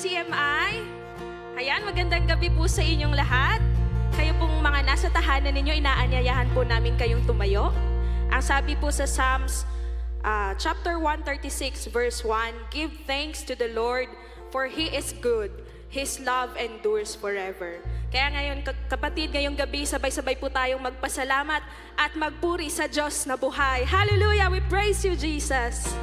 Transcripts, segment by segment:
CMI. Ayan, magandang gabi po sa inyong lahat. Kayo pong mga nasa tahanan ninyo, inaanyayahan po namin kayong tumayo. Ang sabi po sa Psalms chapter 136 verse 1, "Give thanks to the Lord, for He is good. His love endures forever." Kaya ngayon, kapatid, ngayong gabi, sabay-sabay po tayong magpasalamat at magpuri sa Diyos na buhay. Hallelujah! We praise you, Jesus!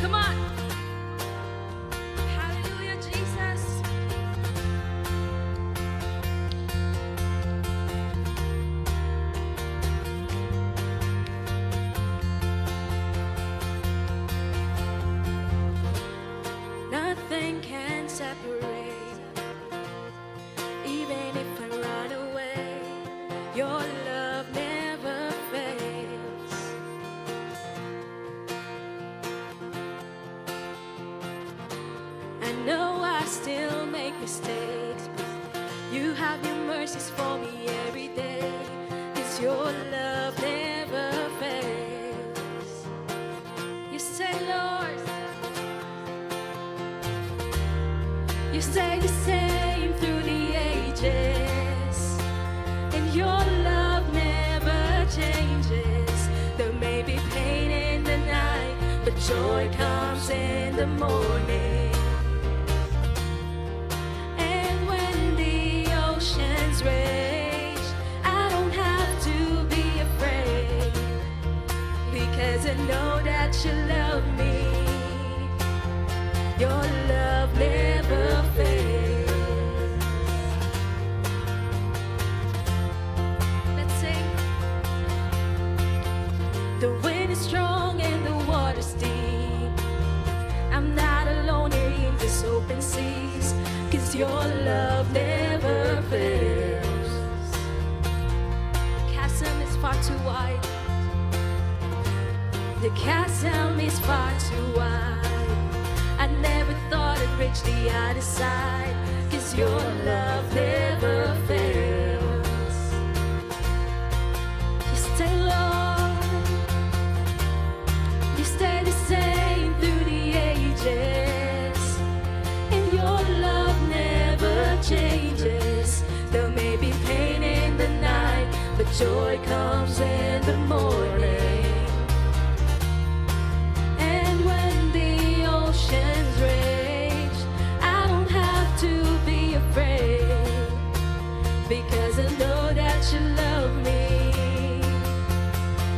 Come on! Hallelujah, Jesus! Nothing can separate, even if I run away. Your love never fails. I know I still make mistakes, but you have your mercies for me every day. 'Cause your love never fails. You say, Lord, you stay the same through the ages, and your love never changes. There may be pain in the night, but joy comes in the morning. And when the oceans rage, I don't have to be afraid, because I know that you love me. Your love never fails. Let's sing. The wind is strong and the water's deep. I'm not alone here in this open seas, 'cause your love never fails. The chasm is far too wide. The chasm is far too wide. I never thought I'd reach the other side, 'cause your love never fails. You stay, Lord, you stay the same through the ages, and your love never changes. There may be pain in the night, but joy comes in the morning. And when the oceans rage, I don't have to be afraid, because I know that you love me.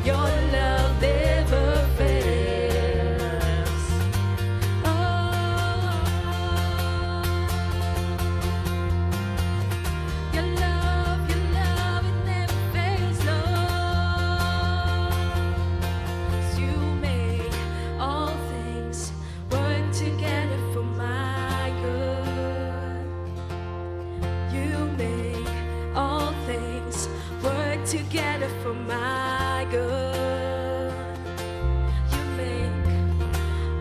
Your love never fails. Oh, your love, it never fails, Lord. 'Cause you make all things work together for my good. You make all things work together for my good. You make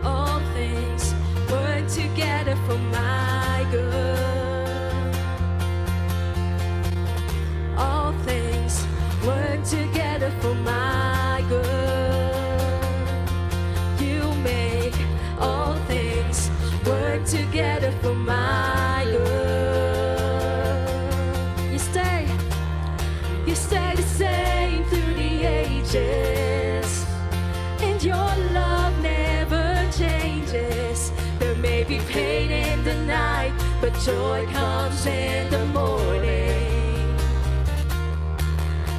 all things work together for my good. All things work together for my good. You make all things work together for my good. You stay the same through the ages, and your love never changes. There may be pain in the night, but joy comes in the morning.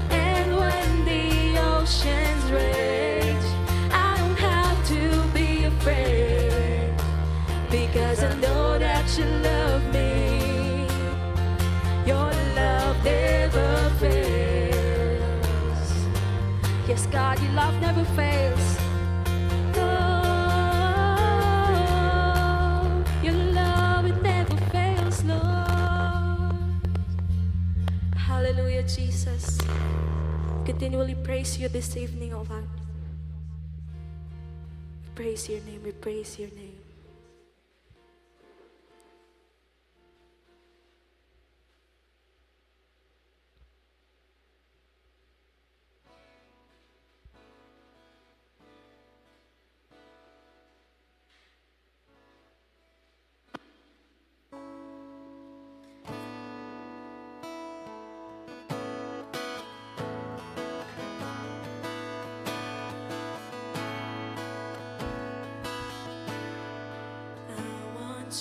And when the oceans rage, I don't have to be afraid, because I know that you love me. Your love never fails. Yes, God, your love never fails. Oh, your love, it never fails, Lord. Hallelujah, Jesus. Continually praise you this evening, oh God. We praise your name, we praise your name.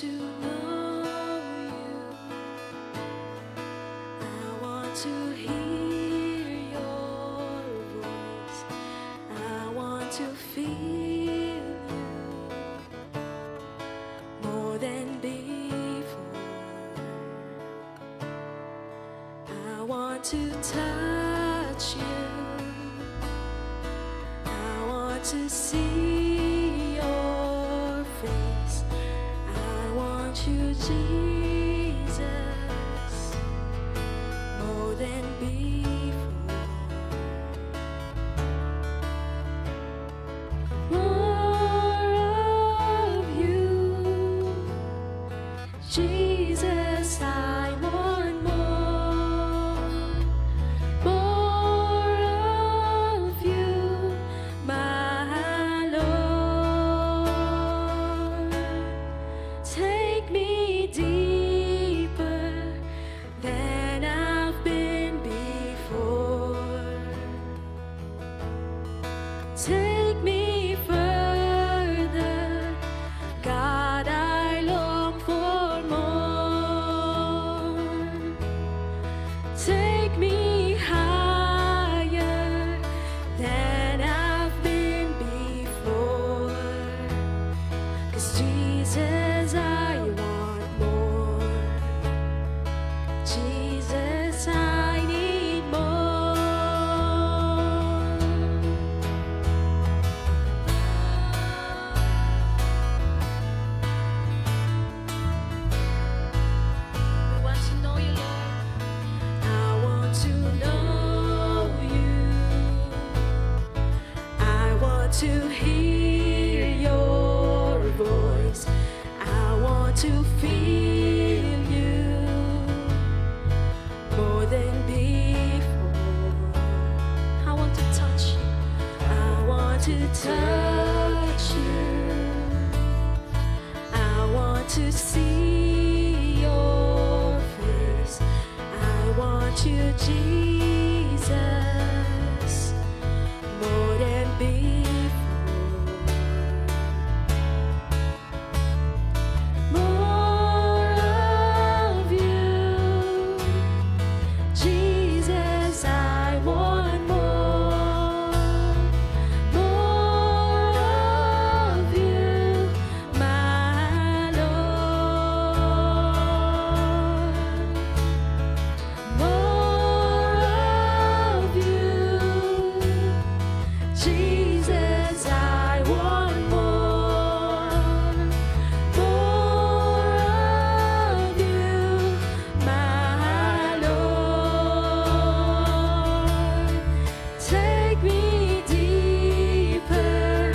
to know you. I want to hear your voice. I want to feel you more than before. I want to touch you. I want to see your face. I want you, Jesus, more than before. More of you, Jesus, I want more. More of you, my Lord. Take me deeper than I've been before. Take me further, God, I long for more. Take me higher than I've been before. 'Cause Jesus, I want more. Jesus, I need more. We want to know you, Lord. I want to know you. I want to hear your voice. I want to feel you more than before. I want to touch you. I want to touch you. I want to see your face. I want you, Jesus, more than before. More of you, Jesus, I want more. More of you, my Lord. More of you, Jesus, I want more. More of you, my Lord. Take me deeper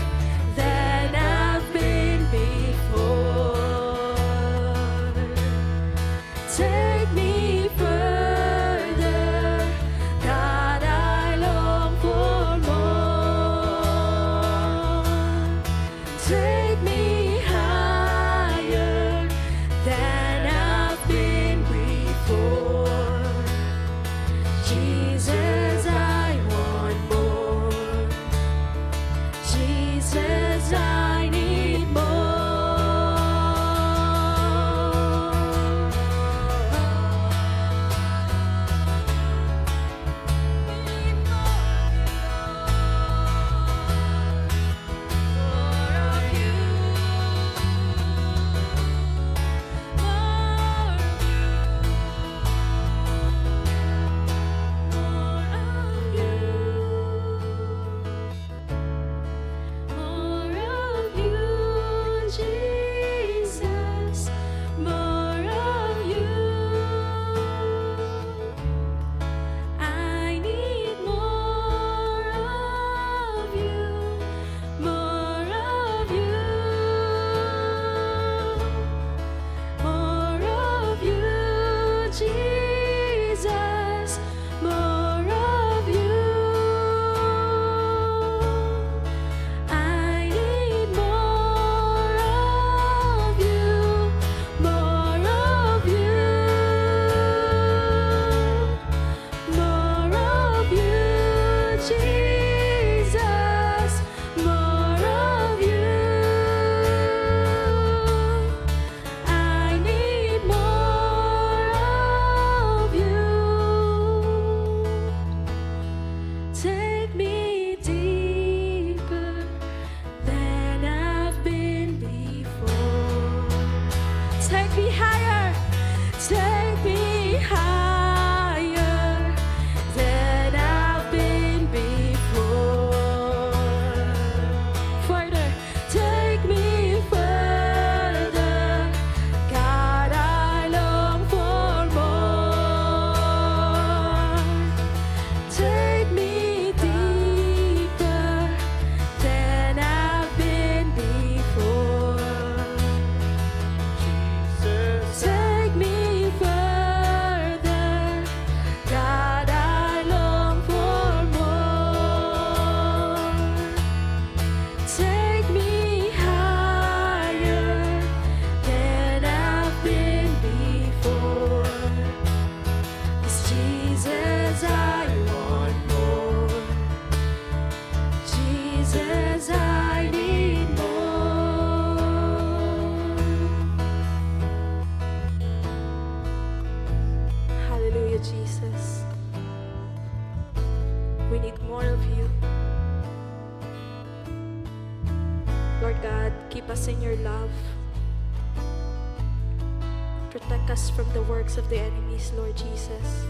than I've been before. Take me further, God, I long for more. Take me higher than I've been before. Jesus, I want more. Jesus, I need more. Jesus. We need more of you. Lord God, keep us in your love. Protect us from the works of the enemies, Lord Jesus.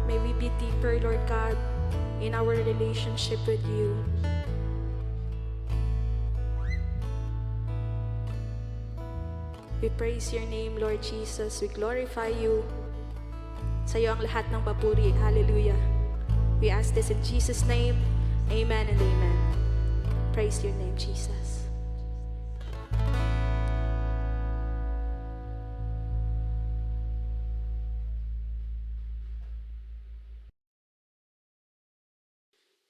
May we be deeper, Lord God, in our relationship with you. We praise your name, Lord Jesus. We glorify you. Sa iyo ang lahat ng papuri. Hallelujah. We ask this in Jesus' name. Amen and amen. Praise your name, Jesus.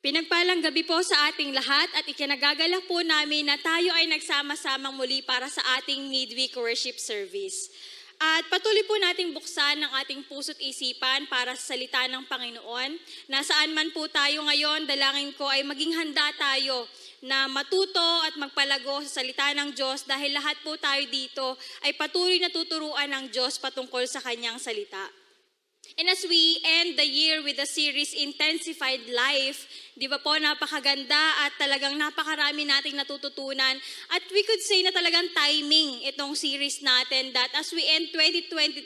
Pinagpalang gabi po sa ating lahat at ikinagagalak po namin na tayo ay nagsama-samang muli para sa ating midweek worship service. At patuloy po nating buksan ang ating puso't isipan para sa salita ng Panginoon. Nasaan man po tayo ngayon, dalangin ko ay maging handa tayo na matuto at magpalago sa salita ng Diyos dahil lahat po tayo dito ay patuloy na tuturuan ng Diyos patungkol sa kanyang salita. And as we end the year with the series Intensified Life, di ba po, napakaganda at talagang napakarami nating natututunan. At we could say na talagang timing itong series natin that as we end 2023,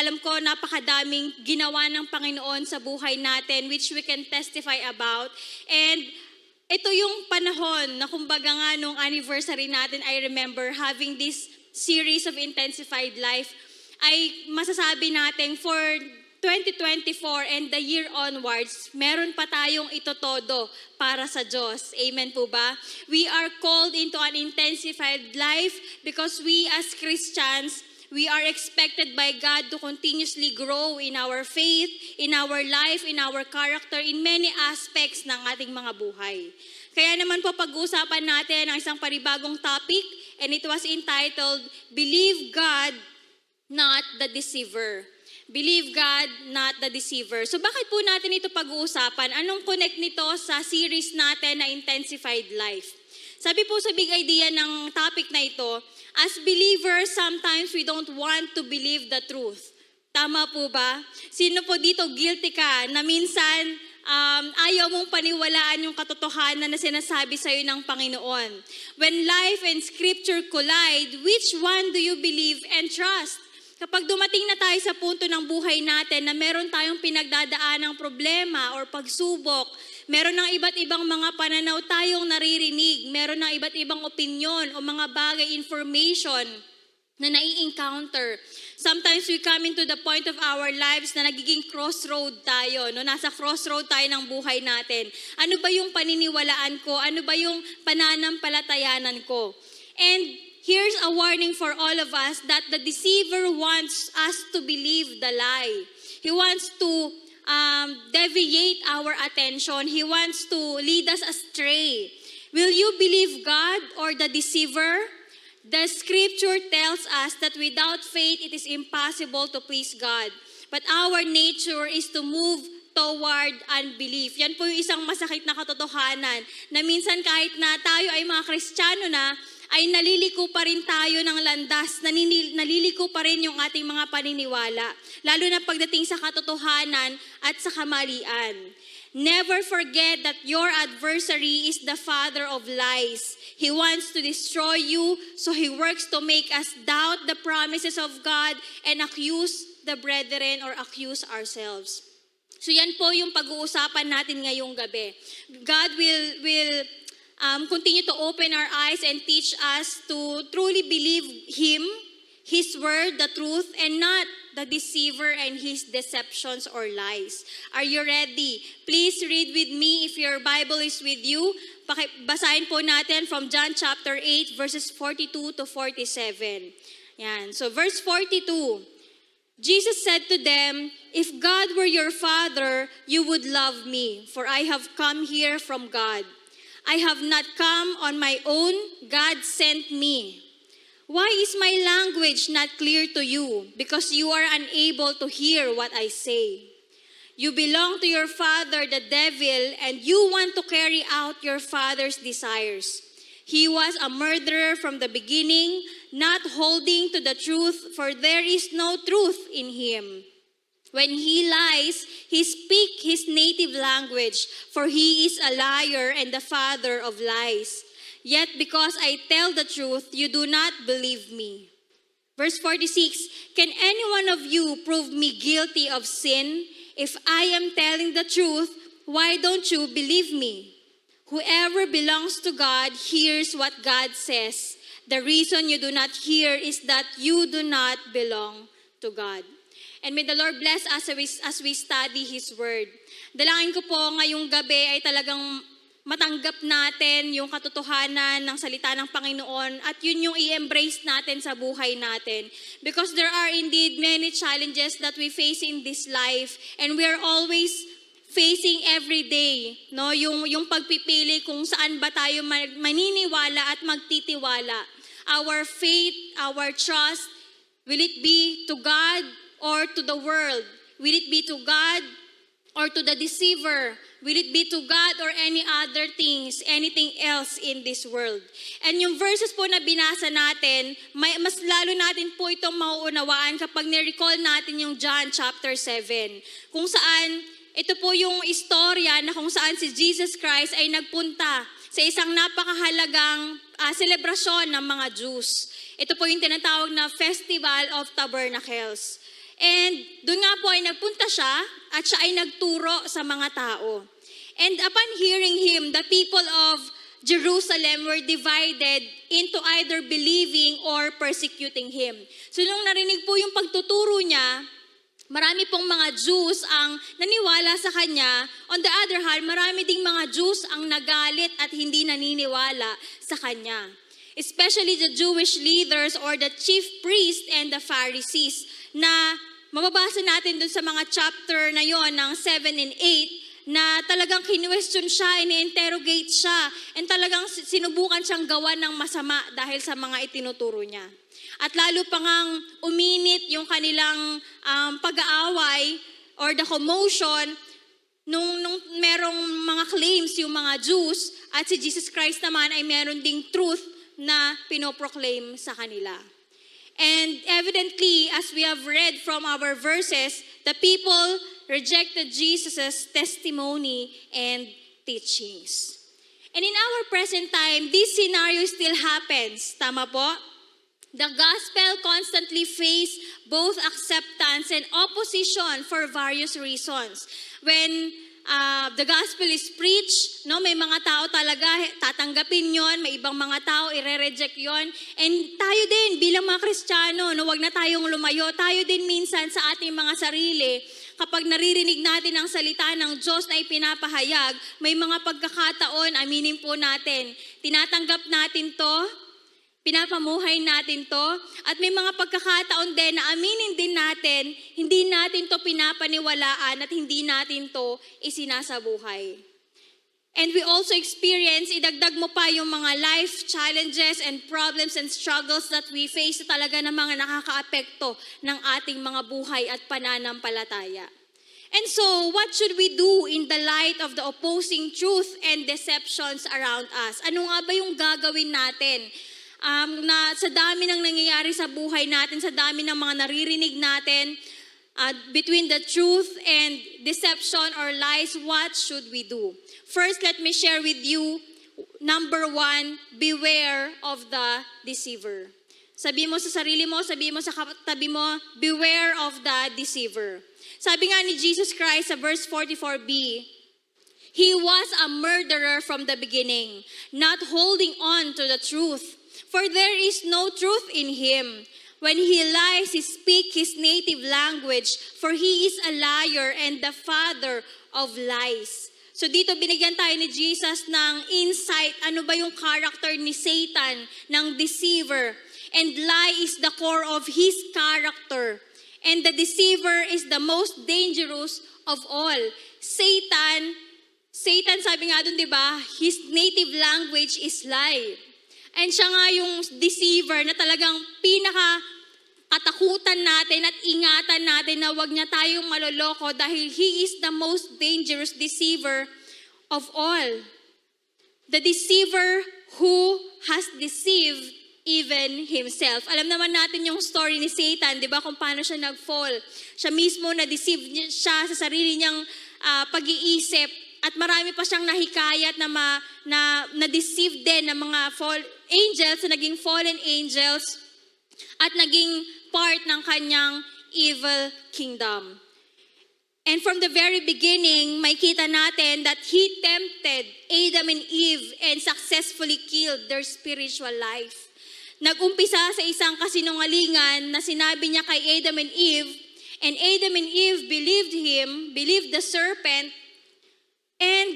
alam ko napakadaming ginawa ng Panginoon sa buhay natin which we can testify about. And ito yung panahon na kumbaga nga nung anniversary natin, I remember having this series of Intensified Life, ay masasabi natin for 2024 and the year onwards, meron pa tayong itotodo para sa Diyos. Amen po ba? We are called into an intensified life because we as Christians, we are expected by God to continuously grow in our faith, in our life, in our character, in many aspects ng ating mga buhay. Kaya naman po pag-uusapan natin ang isang panibagong topic and it was entitled, Believe God, Not the Deceiver. Believe God, not the deceiver. So bakit po natin ito pag-uusapan? Anong connect nito sa series natin na Intensified Life? Sabi po sa big idea ng topic na ito, as believers, sometimes we don't want to believe the truth. Tama po ba? Sino po dito guilty ka na minsan ayaw mong paniwalaan yung katotohanan na sinasabi sa iyo ng Panginoon? When life and scripture collide, which one do you believe and trust? Kapag dumating na tayo sa punto ng buhay natin na meron tayong pinagdadaan ng problema or pagsubok, meron ng iba't ibang mga pananaw tayong naririnig, meron ng iba't ibang opinion o mga bagay, information na nai-encounter. Sometimes we come into the point of our lives na nagiging crossroad tayo, no? Nasa crossroad tayo ng buhay natin. Ano ba yung paniniwalaan ko? Ano ba yung pananampalatayanan ko? And here's a warning for all of us that the deceiver wants us to believe the lie. He wants to deviate our attention. He wants to lead us astray. Will you believe God or the deceiver? The scripture tells us that without faith, it is impossible to please God. But our nature is to move toward unbelief. Yan po yung isang masakit na katotohanan na minsan kahit na tayo ay mga Kristiyano na, ay naliliko pa rin tayo ng landas, naliliko pa rin yung ating mga paniniwala, lalo na pagdating sa katotohanan at sa kamalian. Never forget that your adversary is the father of lies. He wants to destroy you, so he works to make us doubt the promises of God and accuse the brethren or accuse ourselves. So yan po yung pag-uusapan natin ngayong gabi. God will continue to open our eyes and teach us to truly believe Him, His word, the truth, and not the deceiver and his deceptions or lies. Are you ready? Please read with me if your Bible is with you. Basahin po natin from John chapter 8, verses 42 to 47. Yan. So verse 42, Jesus said to them, "If God were your Father, you would love me, for I have come here from God. I have not come on my own, God sent me. Why is my language not clear to you? Because you are unable to hear what I say. You belong to your father, the devil, and you want to carry out your father's desires. He was a murderer from the beginning, not holding to the truth, for there is no truth in him. When he lies, he speaks his native language, for he is a liar and the father of lies. Yet because I tell the truth, you do not believe me. Verse 46, can any one of you prove me guilty of sin? If I am telling the truth, why don't you believe me? Whoever belongs to God hears what God says. The reason you do not hear is that you do not belong to God. And may the Lord bless us as we study His Word. Dalangin ko po ngayong gabi ay talagang matanggap natin yung katotohanan ng salita ng Panginoon at yun yung i-embrace natin sa buhay natin. Because there are indeed many challenges that we face in this life and we are always facing every day, no? Yung pagpipili kung saan ba tayo maniniwala at magtitiwala. Our faith, our trust, will it be to God or to the world? Will it be to God or to the deceiver? Will it be to God or any other things, anything else in this world? And yung verses po na binasa natin, mas lalo natin po itong mauunawaan kapag ni-recall natin yung John chapter 7. Kung saan, ito po yung istorya na kung saan si Jesus Christ ay nagpunta sa isang napakahalagang selebrasyon ng mga Jews. Ito po yung tinatawag na Festival of Tabernacles. And doon nga po ay nagpunta siya at siya ay nagturo sa mga tao. And upon hearing him, the people of Jerusalem were divided into either believing or persecuting him. So nung narinig po yung pagtuturo niya, marami pong mga Jews ang naniwala sa kanya. On the other hand, marami ding mga Jews ang nagalit at hindi naniniwala sa kanya. Especially the Jewish leaders or the chief priests and the Pharisees na mababasa natin dun sa mga chapter na yon ng 7 and 8 na talagang kinwestiyon siya, ini-interrogate siya, and talagang sinubukan siyang gawa ng masama dahil sa mga itinuturo niya. At lalo pa ngang uminit yung kanilang pag-aaway or the commotion nung merong mga claims yung mga Jews at si Jesus Christ naman ay meron ding truth na pinoproclaim sa kanila. And evidently, as we have read from our verses, the people rejected Jesus' testimony and teachings. And in our present time, this scenario still happens. Tama po? The gospel constantly face both acceptance and opposition for various reasons. When the gospel is preached, no, may mga tao talaga tatanggapin yon, may ibang mga tao ire-reject yon. And tayo din bilang mga Kristiyano, no, wag na tayong lumayo. Tayo din minsan sa ating mga sarili, kapag naririnig natin ang salita ng Diyos na ipinapahayag, may mga pagkakataon, aminin po natin, tinatanggap natin to, pinapamuhay natin to, at may mga pagkakataon din na aminin din natin, hindi natin to pinapaniwalaan at hindi natin to isinasabuhay. And we also experience, idagdag mo pa yung mga life challenges and problems and struggles that we face na talaga ng mga nakakaapekto ng ating mga buhay at pananampalataya. And so, what should we do in the light of the opposing truth and deceptions around us? Ano nga ba yung gagawin natin? Na sa dami ng nangyayari sa buhay natin, sa dami ng mga naririnig natin, between the truth and deception or lies, what should we do? First, let me share with you, number 1, beware of the deceiver. Sabi mo sa sarili mo, sabi mo sa katabi mo, beware of the deceiver. Sabi nga ni Jesus Christ sa verse 44b, He was a murderer from the beginning, not holding on to the truth. For there is no truth in him. When he lies, he speaks his native language, for he is a liar and the father of lies. So dito binigyan tayo ni Jesus ng insight, ano ba yung character ni Satan, ng deceiver. And lie is the core of his character. And the deceiver is the most dangerous of all. Satan, sabi nga dun, di ba, his native language is lie. And siya nga yung deceiver na talagang pinaka-katakutan natin at ingatan natin na wag niya tayong maloloko dahil he is the most dangerous deceiver of all. The deceiver who has deceived even himself. Alam naman natin yung story ni Satan, di ba, kung paano siya nag-fall. Siya mismo na-deceive siya sa sarili niyang pag-iisip at marami pa siyang nahikayat na deceive din ng mga angels na naging fallen angels at naging part ng kanyang evil kingdom. And from the very beginning, makita natin that he tempted Adam and Eve and successfully killed their spiritual life. Nag-umpisa sa isang kasinungalingan na sinabi niya kay Adam and Adam and Eve believed the serpent, and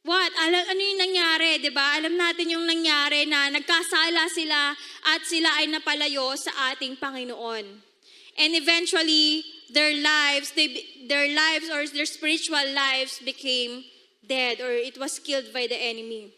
what? Ano yung nangyari, di ba? Alam natin yung nangyari na nagkasala sila at sila ay napalayo sa ating Panginoon. And eventually, their lives or their spiritual lives became dead or it was killed by the enemy.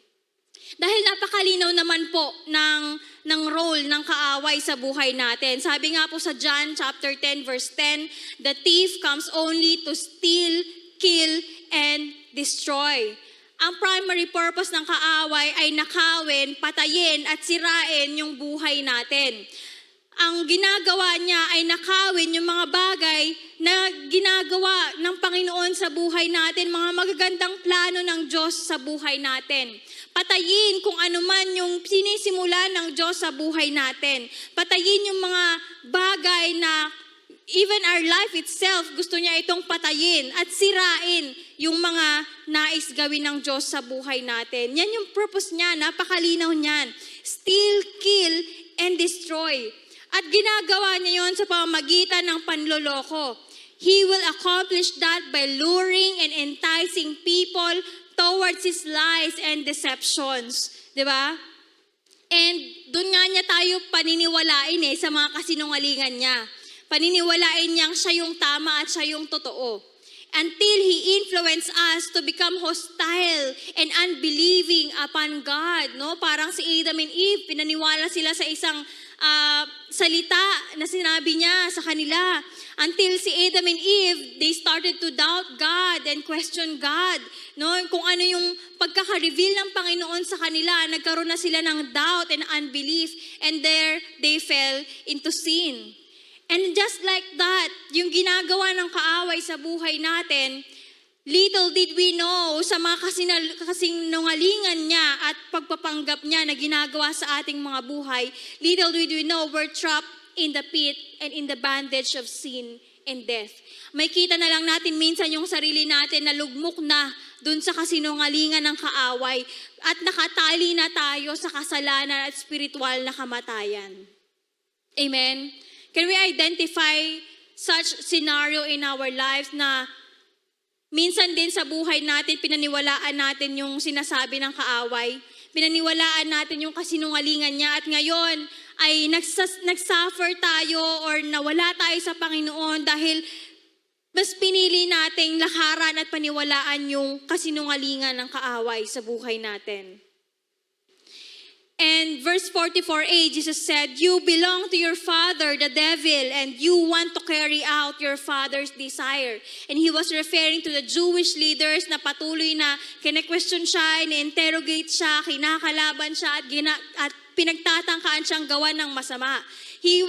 Dahil napakalinaw naman po ng role ng kaaway sa buhay natin. Sabi nga po sa John chapter 10 verse 10, the thief comes only to steal, kill, and destroy. Ang primary purpose ng kaaway ay nakawin, patayin, at sirain yung buhay natin. Ang ginagawa niya ay nakawin yung mga bagay na ginagawa ng Panginoon sa buhay natin, mga magagandang plano ng Diyos sa buhay natin. Patayin kung ano man yung sinisimula ng Diyos sa buhay natin. Patayin yung mga bagay na even our life itself, gusto niya itong patayin at sirain yung mga nais gawin ng Diyos sa buhay natin. Yan yung purpose niya, napakalinaw niyan. Steal, kill, and destroy. At ginagawa niya yon sa pamamagitan ng panloloko. He will accomplish that by luring and enticing people towards his lies and deceptions. Diba? And doon nga niya tayo paniniwalain sa mga kasinungalingan niya. Paniniwalain niyang siya yung tama at siya yung totoo. Until he influenced us to become hostile and unbelieving upon God. No? Parang si Adam and Eve, pinaniwala sila sa isang salita na sinabi niya sa kanila. Until si Adam and Eve, they started to doubt God and question God. No? Kung ano yung pagkaka-reveal ng Panginoon sa kanila, nagkaroon na sila ng doubt and unbelief, and there they fell into sin. And just like that, yung ginagawa ng kaaway sa buhay natin, little did we know sa mga kasinungalingan niya at pagpapanggap niya na ginagawa sa ating mga buhay, little did we know we're trapped in the pit and in the bondage of sin and death. May kita na lang natin minsan yung sarili natin na lugmok na dun sa kasinungalingan ng kaaway at nakatali na tayo sa kasalanan at spiritual na kamatayan. Amen? Can we identify such scenario in our lives na minsan din sa buhay natin, pinaniwalaan natin yung sinasabi ng kaaway. Pinaniwalaan natin yung kasinungalingan niya at ngayon ay nagsuffer tayo or nawala tayo sa Panginoon dahil mas pinili nating lakaran at paniwalaan yung kasinungalingan ng kaaway sa buhay natin. And verse 44a, Jesus said, "You belong to your father, the devil, and you want to carry out your father's desire." And he was referring to the Jewish leaders na patuloy na kine-question siya, in-interrogate siya, kinakalaban siya, at pinagtatangkaan siyang gawa ng masama. He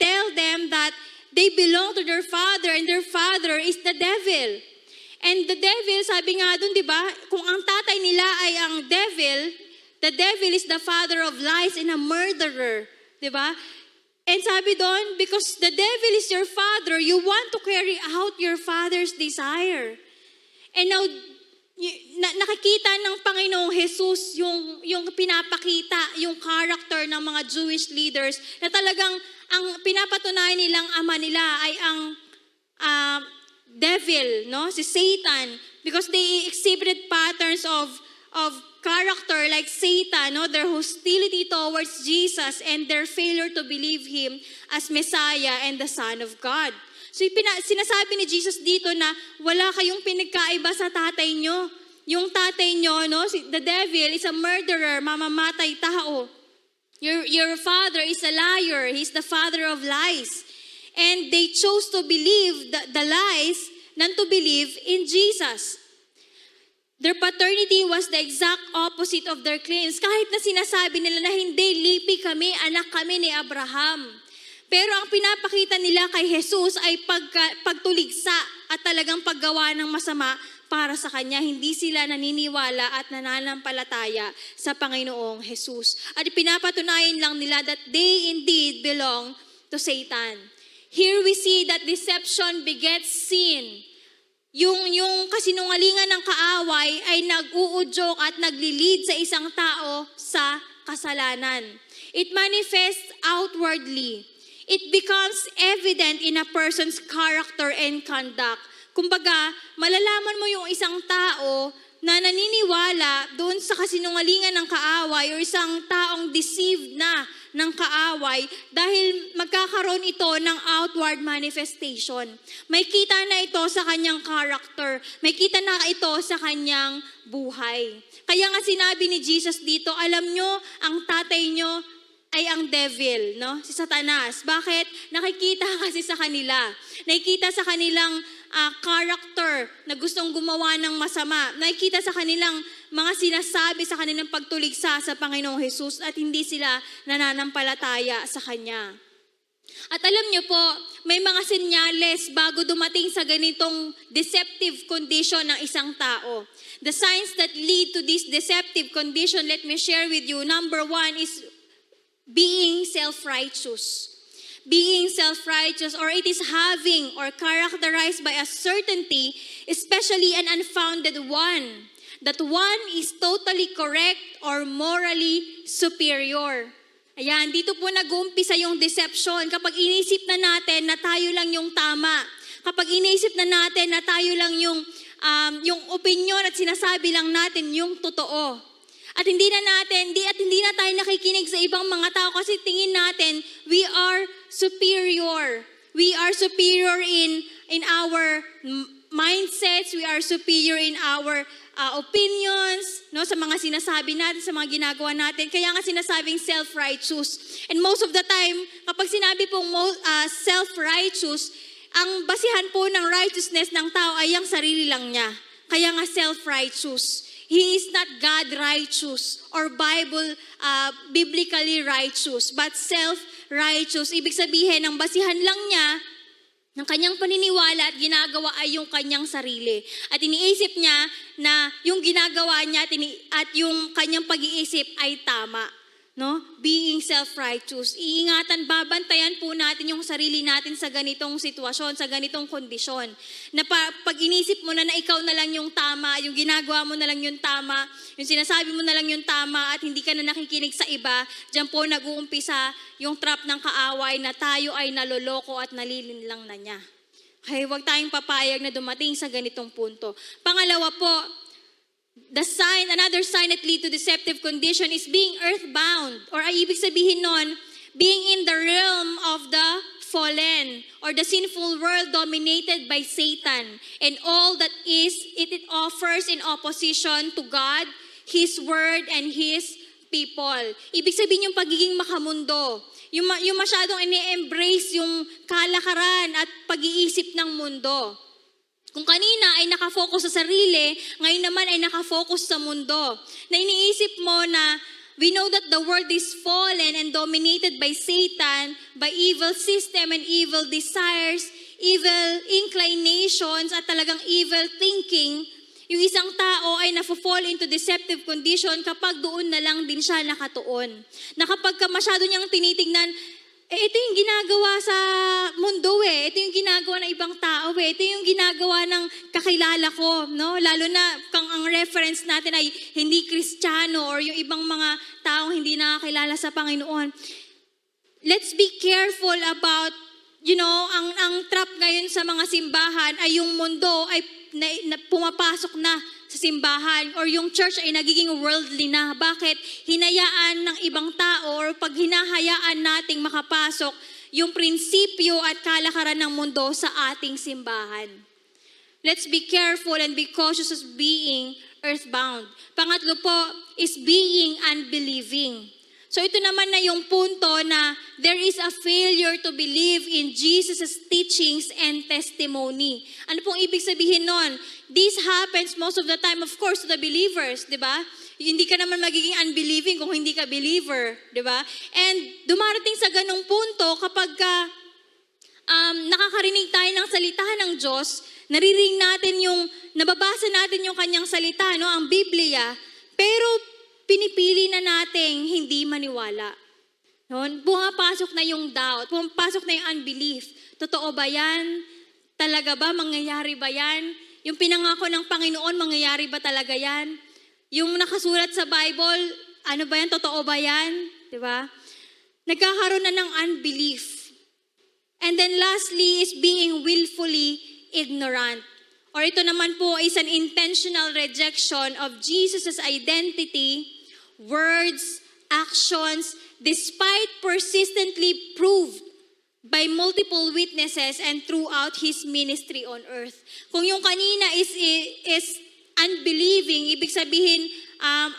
tell them that they belong to their father, and their father is the devil. And the devil, sabi nga dun, di ba, kung ang tatay nila ay ang devil, the devil is the father of lies and a murderer. Diba? And sabi doon, because the devil is your father, you want to carry out your father's desire. And now, nakikita ng Panginoong Jesus yung pinapakita, yung character ng mga Jewish leaders na talagang ang pinapatunayan nilang ama nila ay ang devil, no? Si Satan. Because they exhibited patterns of character like Satan, no? Their hostility towards Jesus and their failure to believe Him as Messiah and the Son of God. So sinasabi ni Jesus dito na wala kayong pinagkaiba sa tatay nyo. Yung tatay nyo, no? The devil is a murderer, mamamatay tao. Your father is a liar. He's the father of lies. And they chose to believe the lies than to believe in Jesus. Their paternity was the exact opposite of their claims. Kahit na sinasabi nila na hindi, lipi kami, anak kami ni Abraham. Pero ang pinapakita nila kay Jesus ay pagtuligsa at talagang paggawa ng masama para sa Kanya. Hindi sila naniniwala at nananampalataya sa Panginoong Jesus. At pinapatunayan lang nila that they indeed belong to Satan. Here we see that deception begets sin. Yung kasinungalingan ng kaaway ay nag-uudyok at naglilid sa isang tao sa kasalanan. It manifests outwardly. It becomes evident in a person's character and conduct. Kumbaga, malalaman mo yung isang tao na naniniwala doon sa kasinungalingan ng kaaway o isang taong deceived na ng kaaway dahil magkakaroon ito ng outward manifestation. May kita na ito sa kanyang character. May kita na ito sa kanyang buhay. Kaya nga sinabi ni Jesus dito, alam nyo, ang tatay nyo ay ang devil, no? Si Satanas. Bakit? Nakikita kasi sa kanila. Nakikita sa kanilang character na gustong gumawa ng masama. Nakikita sa kanilang mga sinasabi sa kanilang pagtuligsa sa Panginoong Jesus at hindi sila nananampalataya sa Kanya. At alam niyo po, may mga senyales bago dumating sa ganitong deceptive condition ng isang tao. The signs that lead to this deceptive condition, let me share with you. Number 1 is being self-righteous. Being self-righteous, or it is having or characterized by a certainty, especially an unfounded one, that one is totally correct or morally superior. Ayan, dito po nag-uumpisa yung deception. Kapag inisip na natin na tayo lang yung tama, kapag inisip na natin na tayo lang yung opinion at sinasabi lang natin yung totoo. At hindi na tayo nakikinig sa ibang mga tao kasi tingin natin we are superior. We are superior in our mindsets, we are superior in our opinions, no, sa mga sinasabi natin, sa mga ginagawa natin. Kaya nga sinasabing self-righteous. And most of the time, kapag sinabi pong self-righteous, ang basihan po ng righteousness ng tao ay ang sarili lang niya. Kaya nga self-righteous. He is not God-righteous or biblically righteous, but self-righteous. Ibig sabihin, ang basihan lang niya ng kanyang paniniwala at ginagawa ay yung kanyang sarili. At iniisip niya na yung ginagawa niya at yung kanyang pag-iisip ay tama. No? Being self-righteous. Iingatan, babantayan po natin yung sarili natin sa ganitong sitwasyon, sa ganitong kondisyon. Na pag inisip mo na ikaw na lang yung tama, yung ginagawa mo na lang yung tama, yung sinasabi mo na lang yung tama at hindi ka na nakikinig sa iba, diyan po nag-uumpisa yung trap ng kaaway na tayo ay naloloko at nalilinlang na niya. Kaya huwag tayong papayag na dumating sa ganitong punto. Pangalawa po, another sign that lead to deceptive condition is being earthbound. Or ay ibig sabihin nun, being in the realm of the fallen or the sinful world dominated by Satan and all that it offers in opposition to God, His Word, and His people. Ibig sabihin yung pagiging makamundo. Yung masyadong ini-embrace yung kalakaran at pag-iisip ng mundo. Kung kanina ay nakafocus sa sarili, ngayon naman ay nakafocus sa mundo. Na iniisip mo na we know that the world is fallen and dominated by Satan, by evil system and evil desires, evil inclinations at talagang evil thinking. Yung isang tao ay nafo-fall into deceptive condition kapag doon na lang din siya nakatuon. Na kapag masyado niyang tinitingnan, ito yung ginagawa sa mundo ito yung ginagawa ng ibang tao ito yung ginagawa ng kakilala ko, no? Lalo na kung ang reference natin ay hindi Kristiyano or yung ibang mga taong hindi nakakilala sa Panginoon. Let's be careful about, ang trap ngayon sa mga simbahan ay yung mundo ay pumapasok na sa simbahan or yung church ay nagiging worldly na. Bakit? Hinayaan ng ibang tao or pag hinahayaan nating makapasok yung prinsipyo at kalakaran ng mundo sa ating simbahan. Let's be careful and be cautious of being earthbound. Pangatlo po is being unbelieving. So ito naman na yung punto na there is a failure to believe in Jesus' teachings and testimony. Ano pong ibig sabihin nun? This happens most of the time, of course, to the believers, di ba? Hindi ka naman magiging unbelieving kung hindi ka believer, di ba? And dumarating sa ganong punto kapag nakakarinig tayo ng salita ng Diyos, naririnig natin nababasa natin yung kanyang salita, no, ang Biblia, pero pinipili na nating hindi maniwala. No? Pumapasok na yung doubt, pumapasok na yung unbelief. Totoo ba yan? Talaga ba? Mangyayari ba yan? Yung pinangako ng Panginoon, mangyayari ba talaga yan? Yung nakasulat sa Bible, ano ba yan? Totoo ba yan? Diba? Nagkakaroon na ng unbelief. And then lastly is being willfully ignorant. Or ito naman po is an intentional rejection of Jesus' identity, words, actions, despite persistently proved by multiple witnesses and throughout His ministry on earth. Kung yung kanina is unbelieving, ibig sabihin,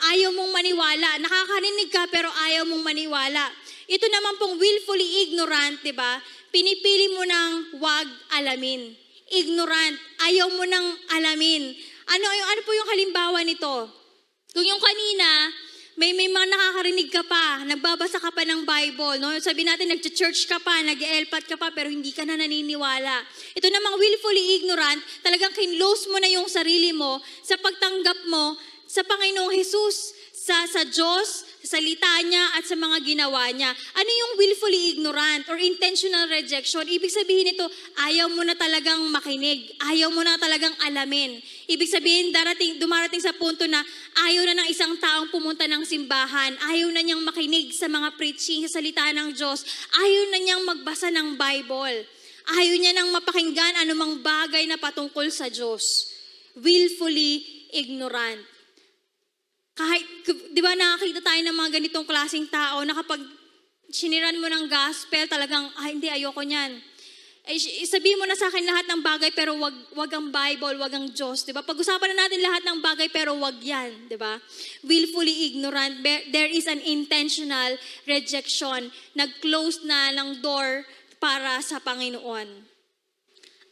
ayaw mong maniwala. Nakakarinig ka pero ayaw mong maniwala. Ito naman pong willfully ignorant, di ba? Pinipili mo nang wag alamin. Ignorant, ayaw mo nang alamin. Ano po yung halimbawa nito? Kung yung kanina, may mga nakakarinig ka pa, nagbabasa ka pa ng Bible, no? Sabi natin, nag-church ka pa, nag-elpat ka pa, pero hindi ka na naniniwala. Ito namang willfully ignorant, talagang kinlose mo na yung sarili mo sa pagtanggap mo sa Panginoong Jesus, sa Diyos, sa salita niya at sa mga ginawa niya. Ano yung willfully ignorant or intentional rejection? Ibig sabihin nito, ayaw mo na talagang makinig, ayaw mo na talagang alamin. Ibig sabihin, dumarating sa punto na ayaw na ng isang taong pumunta ng simbahan, ayaw na niyang makinig sa mga preaching, sa salita ng Diyos, ayaw na niyang magbasa ng Bible, ayaw niya nang mapakinggan anumang bagay na patungkol sa Diyos. Willfully ignorant. Kahit, di ba nakakita tayo ng mga ganitong klaseng tao na kapag siniran mo ng gospel, talagang, hindi, ayoko niyan. Sabihin mo na sa akin lahat ng bagay pero wag ang Bible, wag ang Diyos, di ba? Pag-usapan na natin lahat ng bagay pero wag yan, di ba? Willfully ignorant, there is an intentional rejection. Nag-close na ng door para sa Panginoon.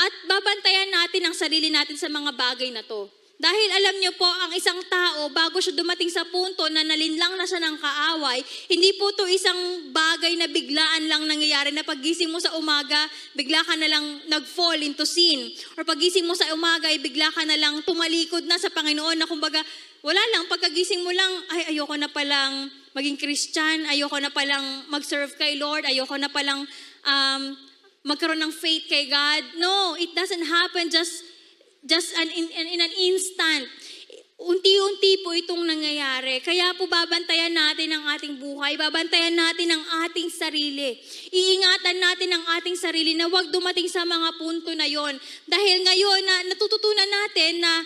At babantayan natin ang sarili natin sa mga bagay na to. Dahil alam niyo po, ang isang tao, bago siya dumating sa punto na nalinlang na siya ng kaaway, hindi po to isang bagay na biglaan lang nangyayari na paggising mo sa umaga, bigla ka na lang nag-fall into sin. Or paggising mo sa umaga, bigla ka na lang tumalikod na sa Panginoon na kumbaga, wala lang, pagkagising mo lang, ayoko na palang maging Christian, ayoko na palang mag-serve kay Lord, ayoko na palang magkaroon ng faith kay God. No, it doesn't happen just in an instant. Unti-unti po itong nangyayari. Kaya po babantayan natin ang ating buhay, babantayan natin ang ating sarili. Iingatan natin ang ating sarili na huwag dumating sa mga punto na yon. Dahil ngayon na natututunan natin na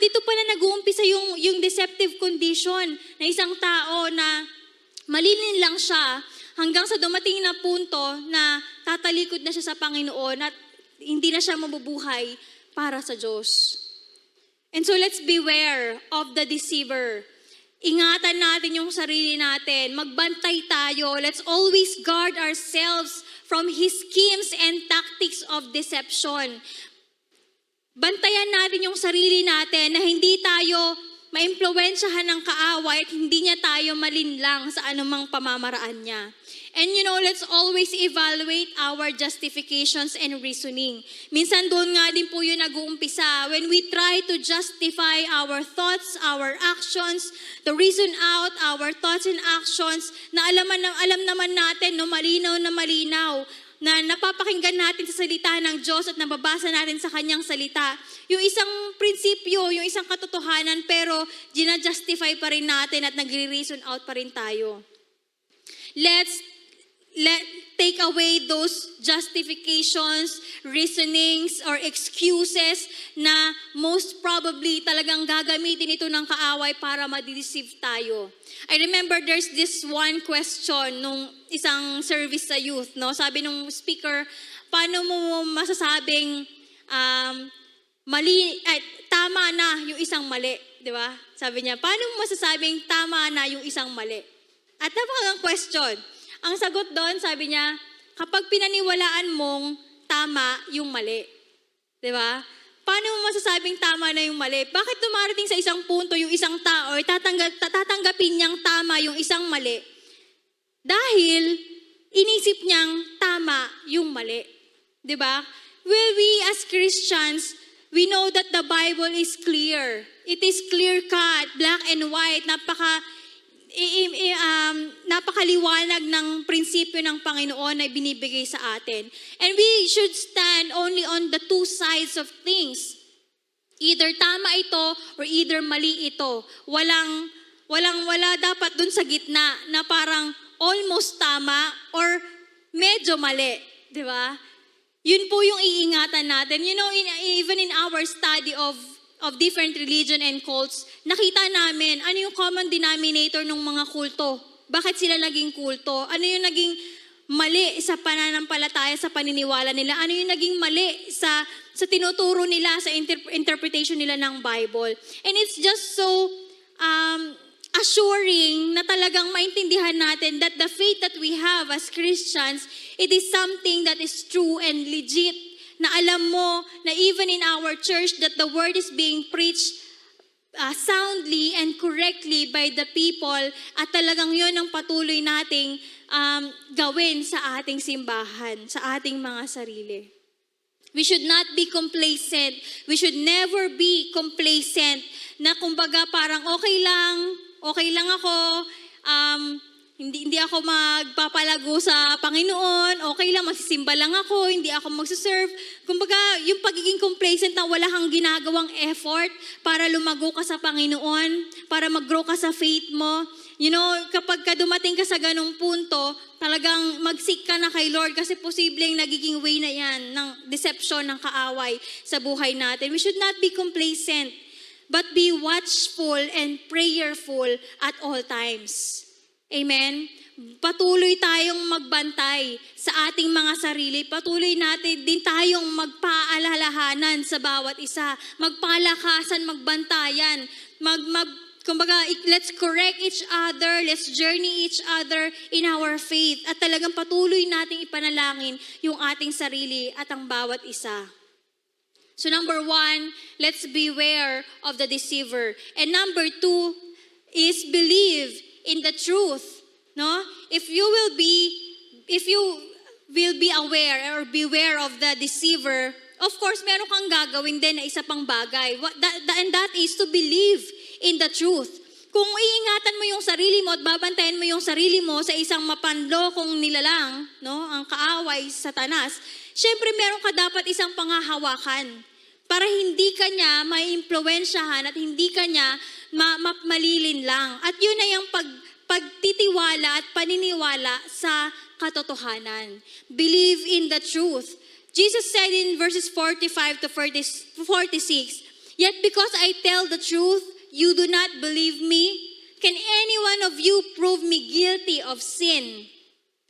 dito pala nag-uumpisa yung deceptive condition na isang tao na malilin lang siya hanggang sa dumating na punto na tatalikod na siya sa Panginoon at hindi na siya mabubuhay para sa Diyos. And so let's beware of the deceiver. Ingatan natin yung sarili natin. Magbantay tayo. Let's always guard ourselves from his schemes and tactics of deception. Bantayan natin yung sarili natin na hindi tayo maimpluwensyahan ng kaaway at hindi niya tayo malinlang sa anumang pamamaraan niya. And let's always evaluate our justifications and reasoning. Minsan doon nga din po yun nag-uumpisa. When we try to justify our thoughts, our actions, to reason out our thoughts and actions, na alam naman natin, malinaw na malinaw, na napapakinggan natin sa salita ng Diyos at nababasa natin sa Kanyang salita. Yung isang prinsipyo, yung isang katotohanan, pero gina-justify pa rin natin at nagre-reason out pa rin tayo. Let's take away those justifications, reasonings, or excuses na most probably talagang gagamitin ito ng kaaway para ma-deceive tayo. I remember there's this one question nung isang service sa youth, no? Sabi nung speaker, paano mo masasabing tama na yung isang mali, di ba? Sabi niya, paano mo masasabing tama na yung isang mali? At napakang question. Ang sagot doon, sabi niya, kapag pinaniwalaan mong tama yung mali. Di ba? Paano mo masasabing tama na yung mali? Bakit dumarating sa isang punto yung isang tao ay tatanggapin niyang tama yung isang mali? Dahil inisip niyang tama yung mali. Di ba? Well, we as Christians, we know that the Bible is clear. It is clear-cut, black and white, napakaliwanag ng prinsipyo ng Panginoon na binibigay sa atin. And we should stand only on the two sides of things. Either tama ito or either mali ito. Wala dapat dun sa gitna na parang almost tama or medyo mali. Di ba? Yun po yung iingatan natin. You know, even in our study of different religion and cults, nakita namin ano yung common denominator ng mga kulto. Bakit sila naging kulto? Ano yung naging mali sa pananampalataya, sa paniniwala nila? Ano yung naging mali sa tinuturo nila, sa interpretation nila ng Bible? And it's just so assuring na talagang maintindihan natin that the faith that we have as Christians, it is something that is true and legit. Na alam mo na even in our church that the word is being preached soundly and correctly by the people at talagang yun ang patuloy nating gawin sa ating simbahan, sa ating mga sarili. We should not be complacent. We should never be complacent na kumbaga parang okay lang ako, hindi ako magpapalago sa Panginoon, okay lang, magsisimba lang ako, hindi ako magsiserve. Kumbaga, yung pagiging complacent na wala kang ginagawang effort para lumago ka sa Panginoon, para mag-grow ka sa faith mo. You know, kapag dumating ka sa ganong punto, talagang mag-seek ka na kay Lord kasi posibleng nagiging way na yan ng deception, ng kaaway sa buhay natin. We should not be complacent, but be watchful and prayerful at all times. Amen? Patuloy tayong magbantay sa ating mga sarili. Patuloy natin din tayong magpaalalahanan sa bawat isa. Magpalakasan, magbantayan. Kumbaga, let's correct each other. Let's journey each other in our faith. At talagang patuloy nating ipanalangin yung ating sarili at ang bawat isa. So number 1, let's beware of the deceiver. And number 2 is believe in the truth, no? If you will be aware or beware of the deceiver, of course, meron kang gagawin din na isa pang bagay. And that is to believe in the truth. Kung iingatan mo yung sarili mo at babantayan mo yung sarili mo sa isang mapanlokong nilalang, no? Ang kaaway, Satanas, syempre meron ka dapat isang panghahawakan para hindi ka niya maiimpluwensyahan at hindi ka niya malilin lang. At yun ay ang pagtitiwala at paniniwala sa katotohanan. Believe in the truth. Jesus said in verses 45 to 46, "Yet because I tell the truth, you do not believe me? Can any one of you prove me guilty of sin?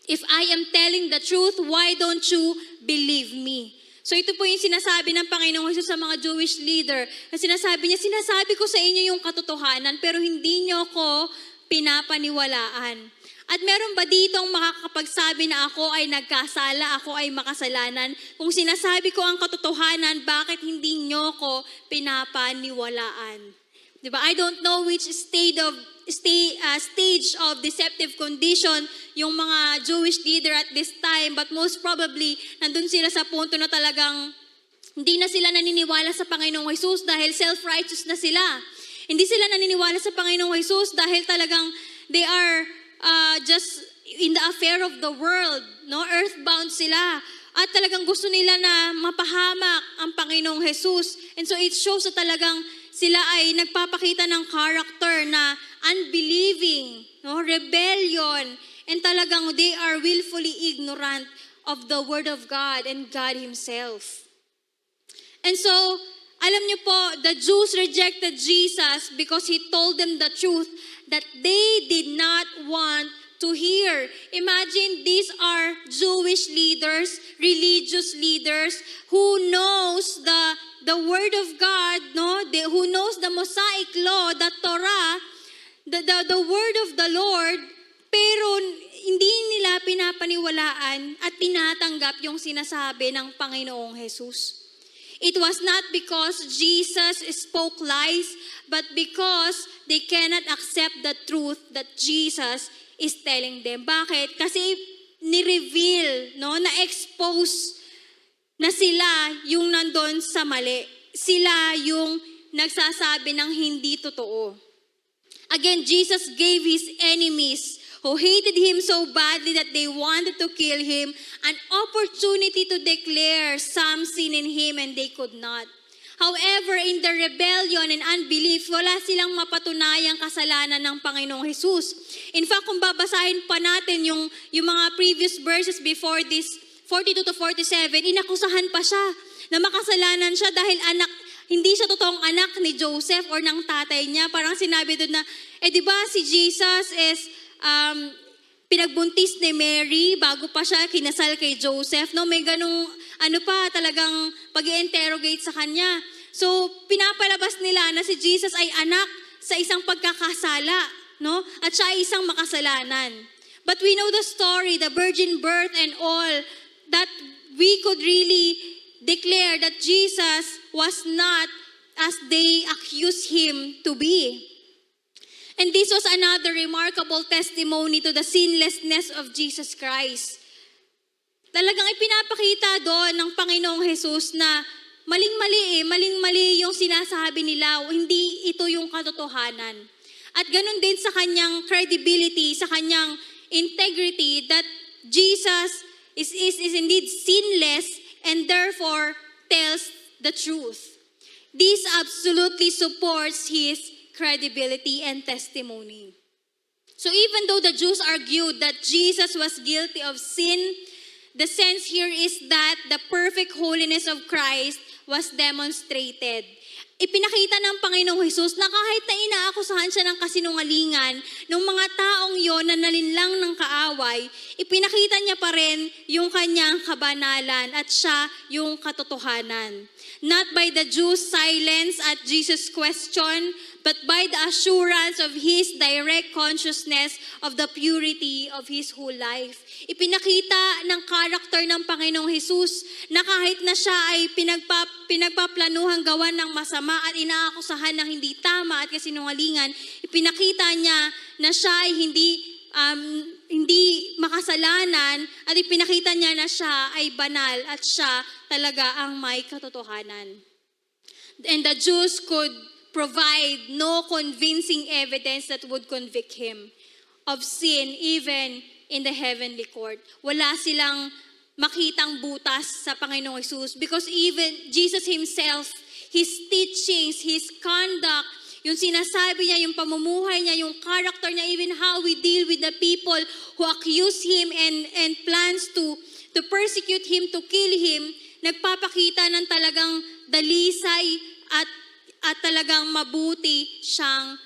If I am telling the truth, why don't you believe me?" So ito po yung sinasabi ng Panginoong Hesus sa mga Jewish leader. Na sinasabi niya, sinasabi ko sa inyo yung katotohanan, pero hindi niyo ko pinapaniwalaan. At meron ba ditong makakapagsabi na ako ay nagkasala, ako ay makasalanan? Kung sinasabi ko ang katotohanan, bakit hindi niyo ko pinapaniwalaan? Diba? I don't know which stage of deceptive condition yung mga Jewish leader at this time, but most probably, nandun sila sa punto na talagang hindi na sila naniniwala sa Panginoong Hesus dahil self-righteous na sila. Hindi sila naniniwala sa Panginoong Hesus dahil talagang they are just in the affair of the world, no? Earthbound sila. At talagang gusto nila na mapahamak ang Panginoong Hesus. And so it shows na talagang sila ay nagpapakita ng character na unbelieving, no? Rebellion, and talagang they are willfully ignorant of the Word of God and God Himself. And so, alam niyo po, the Jews rejected Jesus because He told them the truth that they did not want to hear. Imagine, these are Jewish leaders, religious leaders who knows the Word of God, no? Who knows the Mosaic Law, the Torah, the Word of the Lord, pero hindi nila pinapaniwalaan at tinatanggap yung sinasabi ng Panginoong Jesus. It was not because Jesus spoke lies, but because they cannot accept the truth that Jesus is telling them. Bakit? Kasi ni-reveal, no, na-expose na sila yung nandun sa mali. Sila yung nagsasabi ng hindi totoo. Again, Jesus gave his enemies who hated him so badly that they wanted to kill him an opportunity to declare some sin in him, and they could not. However, in the rebellion and unbelief, wala silang mapatunayang kasalanan ng Panginoong Jesus. In fact, kung babasahin pa natin yung mga previous verses before this, 42 to 47, inakusahan pa siya na makasalanan siya dahil hindi siya totoong anak ni Joseph or ng tatay niya. Parang sinabi doon na, di ba si Jesus is pinagbuntis ni Mary bago pa siya kinasal kay Joseph. No, may ganung talagang pag-i-interrogate sa kanya. So, pinapalabas nila na si Jesus ay anak sa isang pagkakasala, no? At siya ay isang makasalanan. But we know the story, the virgin birth and all, that we could really declare that Jesus was not as they accused him to be. And this was another remarkable testimony to the sinlessness of Jesus Christ. Talagang ipinapakita doon ng Panginoong Jesus na maling-mali yung sinasabi nila, hindi ito yung katotohanan. At ganun din sa kanyang credibility, sa kanyang integrity, that Jesus is indeed sinless and therefore tells the truth. This absolutely supports his credibility and testimony. So even though the Jews argued that Jesus was guilty of sin, the sense here is that the perfect holiness of Christ was demonstrated. Ipinakita ng Panginoong Jesus na kahit na inaakusahan siya ng kasinungalingan ng mga taong yon na nalinlang ng kaaway, ipinakita niya pa rin yung kanyang kabanalan at siya yung katotohanan. Not by the Jews' silence at Jesus' question, but by the assurance of his direct consciousness of the purity of his whole life. Ipinakita ng karakter ng Panginoong Jesus na kahit na siya ay pinagpaplanuhang gawan ng masama at inaakusahan ng hindi tama at kasinungalingan, ipinakita niya na siya ay hindi makasalanan at ipinakita niya na siya ay banal at siya talaga ang may katotohanan. And the Jews could provide no convincing evidence that would convict him of sin even in the heavenly court. Wala silang makitang butas sa Panginoong Jesus because even Jesus himself, his teachings, his conduct, yung sinasabi niya, yung pamumuhay niya, yung character niya, even how we deal with the people who accuse him and plans to persecute him, to kill him, nagpapakita ng talagang dalisay at talagang mabuti siyang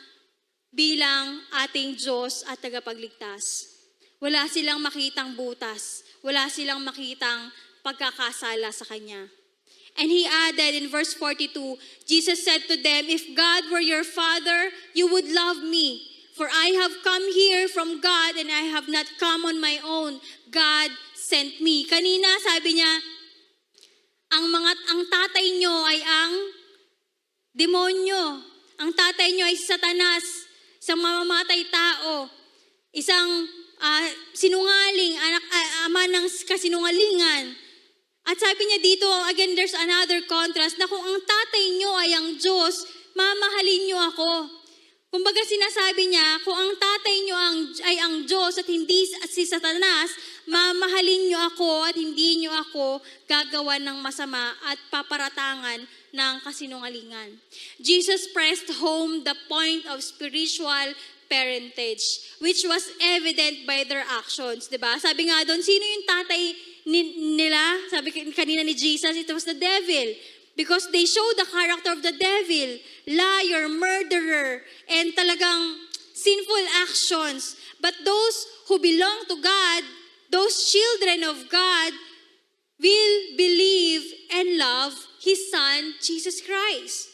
bilang ating Diyos at tagapagligtas. Wala silang makitang butas. Wala silang makitang pagkakasala sa Kanya. And He added in verse 42, Jesus said to them, "If God were your Father, you would love me. For I have come here from God and I have not come on my own. God sent me." Kanina sabi niya, ang tatay nyo ay ang demonyo. Ang tatay nyo ay Satanas, isang mamamatay tao, isang sinungaling, ama ng kasinungalingan. At sabi niya dito, again, there's another contrast, na kung ang tatay nyo ay ang Diyos, mamahalin nyo ako. Kumbaga sinasabi niya, kung ang tatay nyo ay ang Diyos at hindi si Satanas, mamahalin nyo ako at hindi nyo ako gagawan ng masama at paparatangan ng kasinungalingan. Jesus pressed home the point of spiritual parentage, which was evident by their actions. Diba? Sabi nga doon, sino yung tatay nila? Sabi kanina ni Jesus, it was the devil. Because they show the character of the devil, liar, murderer, and talagang sinful actions. But those who belong to God, those children of God, will believe and love His Son, Jesus Christ.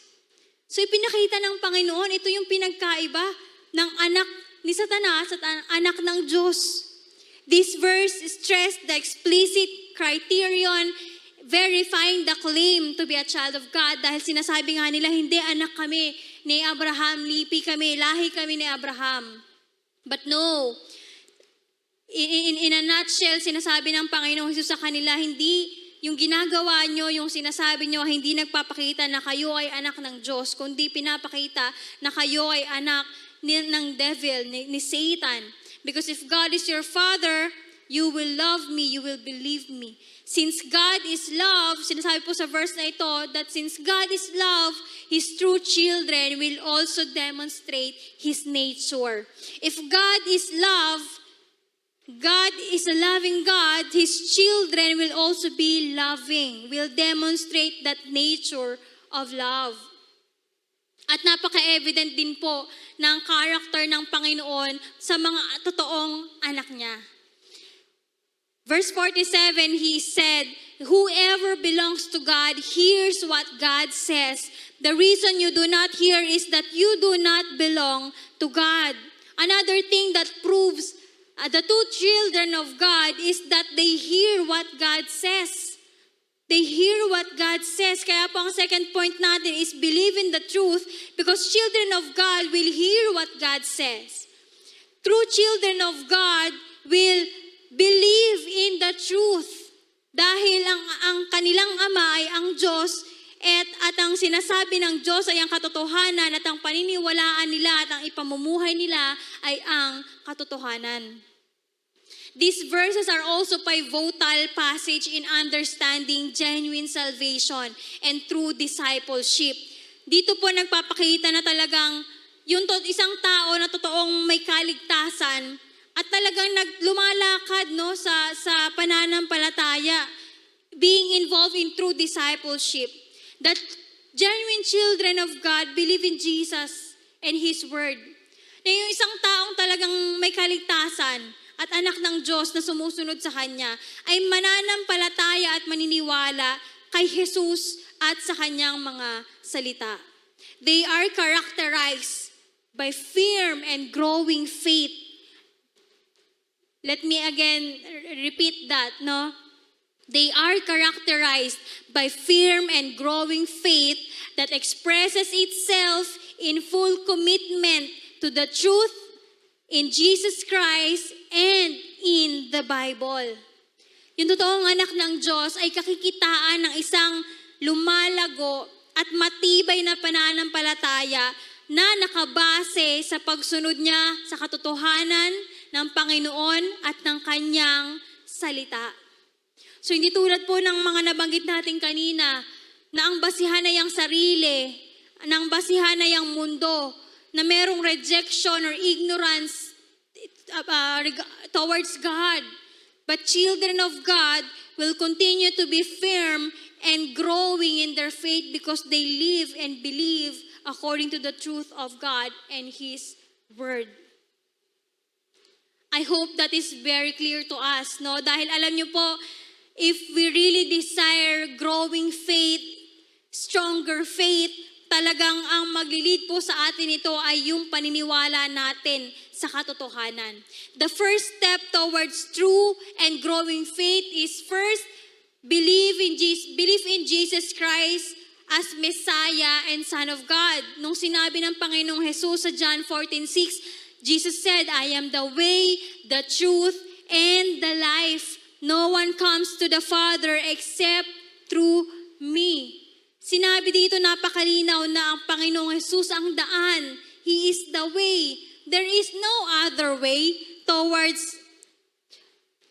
So ipinakita ng Panginoon, ito yung pinagkaiba ng anak ni Satanas at anak ng Diyos. This verse stressed the explicit criterion verifying the claim to be a child of God dahil sinasabi nga nila, hindi, anak kami ni Abraham, lipi kami, lahi kami ni Abraham. But no, in a nutshell, sinasabi ng Panginoong Hesus sa kanila, hindi yung ginagawa nyo, yung sinasabi nyo, hindi nagpapakita na kayo ay anak ng Diyos, kundi pinapakita na kayo ay anak ng devil, ni Satan. Because if God is your Father, you will love me, you will believe me. Since God is love, sinasabi po sa verse na ito, that since God is love, His true children will also demonstrate His nature. If God is love, God is a loving God, His children will also be loving, will demonstrate that nature of love. At napaka-evident din po ng character ng Panginoon sa mga totoong anak niya. Verse 47, He said, whoever belongs to God hears what God says. The reason you do not hear is that you do not belong to God. Another thing that proves the two children of God is that they hear what God says. They hear what God says. Kaya po ang second point natin is believe in the truth because children of God will hear what God says. True children of God will believe in the truth. Dahil ang kanilang ama ay ang Diyos at ang sinasabi ng Diyos ay ang katotohanan at ang paniniwalaan nila at ang ipamumuhay nila ay ang katotohanan. These verses are also pivotal passage in understanding genuine salvation and true discipleship. Dito po nagpapakita na talagang yung isang tao na totoong may kaligtasan at talagang lumalakad no sa pananampalataya, being involved in true discipleship. That genuine children of God believe in Jesus and His Word. Na yung isang taong talagang may kaligtasan at anak ng Diyos na sumusunod sa Kanya ay mananampalataya at maniniwala kay Jesus at sa Kanyang mga salita. They are characterized by firm and growing faith. Let me again repeat that, no? They are characterized by firm and growing faith that expresses itself in full commitment to the truth in Jesus Christ and in the Bible. Yung totoong anak ng Diyos ay kakikitaan ng isang lumalago at matibay na pananampalataya na nakabase sa pagsunod niya sa katotohanan ng Panginoon at ng Kanyang salita. So hindi tulad po ng mga nabanggit natin kanina na ang basihan ay ang sarili, na ang basihan ay ang mundo, na merong rejection or ignorance towards God. But children of God will continue to be firm and growing in their faith because they live and believe according to the truth of God and His Word. I hope that is very clear to us, no? Dahil alam niyo po, if we really desire growing faith, stronger faith, talagang ang maglilid po sa atin ito ay yung paniniwala natin sa katotohanan. The first step towards true and growing faith is first, believe in Jesus Christ as Messiah and Son of God. Nung sinabi ng Panginoong Jesus sa John 14:6, Jesus said, I am the way, the truth, and the life. No one comes to the Father except through me. Sinabi dito napakalinaw na ang Panginoong Jesus ang daan. He is the way. There is no other way towards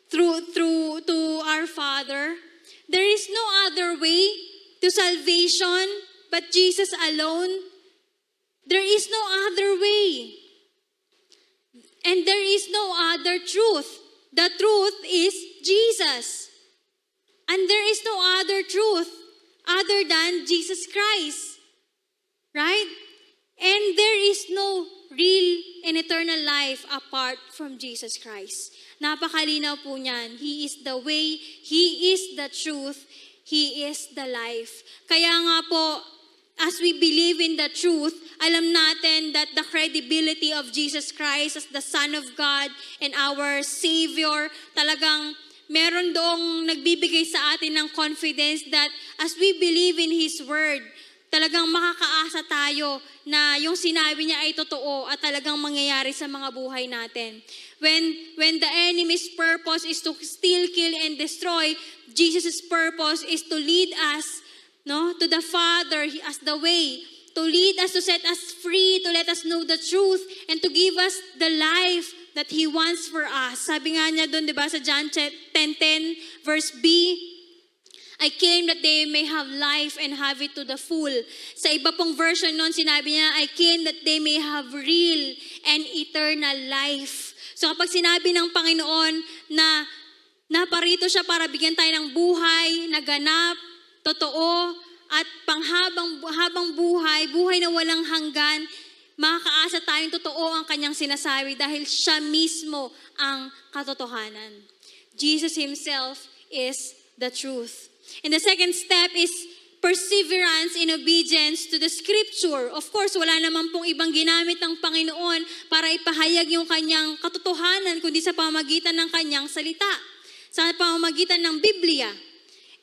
to our Father. There is no other way to salvation but Jesus alone. There is no other way. And there is no other truth. The truth is Jesus. And there is no other truth other than Jesus Christ. Right? And there is no real and eternal life apart from Jesus Christ. Napakalinaw po niyan. He is the way, He is the truth, He is the life. Kaya nga po, as we believe in the truth, alam natin that the credibility of Jesus Christ as the Son of God and our Savior, talagang meron doong nagbibigay sa atin ng confidence that as we believe in His Word, talagang makakaasa tayo na yung sinabi niya ay totoo at talagang mangyayari sa mga buhay natin. When the enemy's purpose is to steal, kill, and destroy, Jesus' purpose is to lead us to the Father as the way, to lead us, to set us free, to let us know the truth, and to give us the life that He wants for us. Sabi nga niya doon, di ba, sa John 10:10, verse B, I came that they may have life and have it to the full. Sa iba pong version nun, sinabi niya, I came that they may have real and eternal life. So kapag sinabi ng Panginoon na naparito siya para bigyan tayo ng buhay, na ganap, totoo, at panghabang buhay, buhay na walang hanggan, makakaasa tayong totoo ang kanyang sinasabi dahil siya mismo ang katotohanan. Jesus Himself is the truth. And the second step is perseverance in obedience to the Scripture. Of course, wala naman pong ibang ginamit ng Panginoon para ipahayag yung kanyang katotohanan kundi sa pamamagitan ng kanyang salita, sa pamamagitan ng Biblia.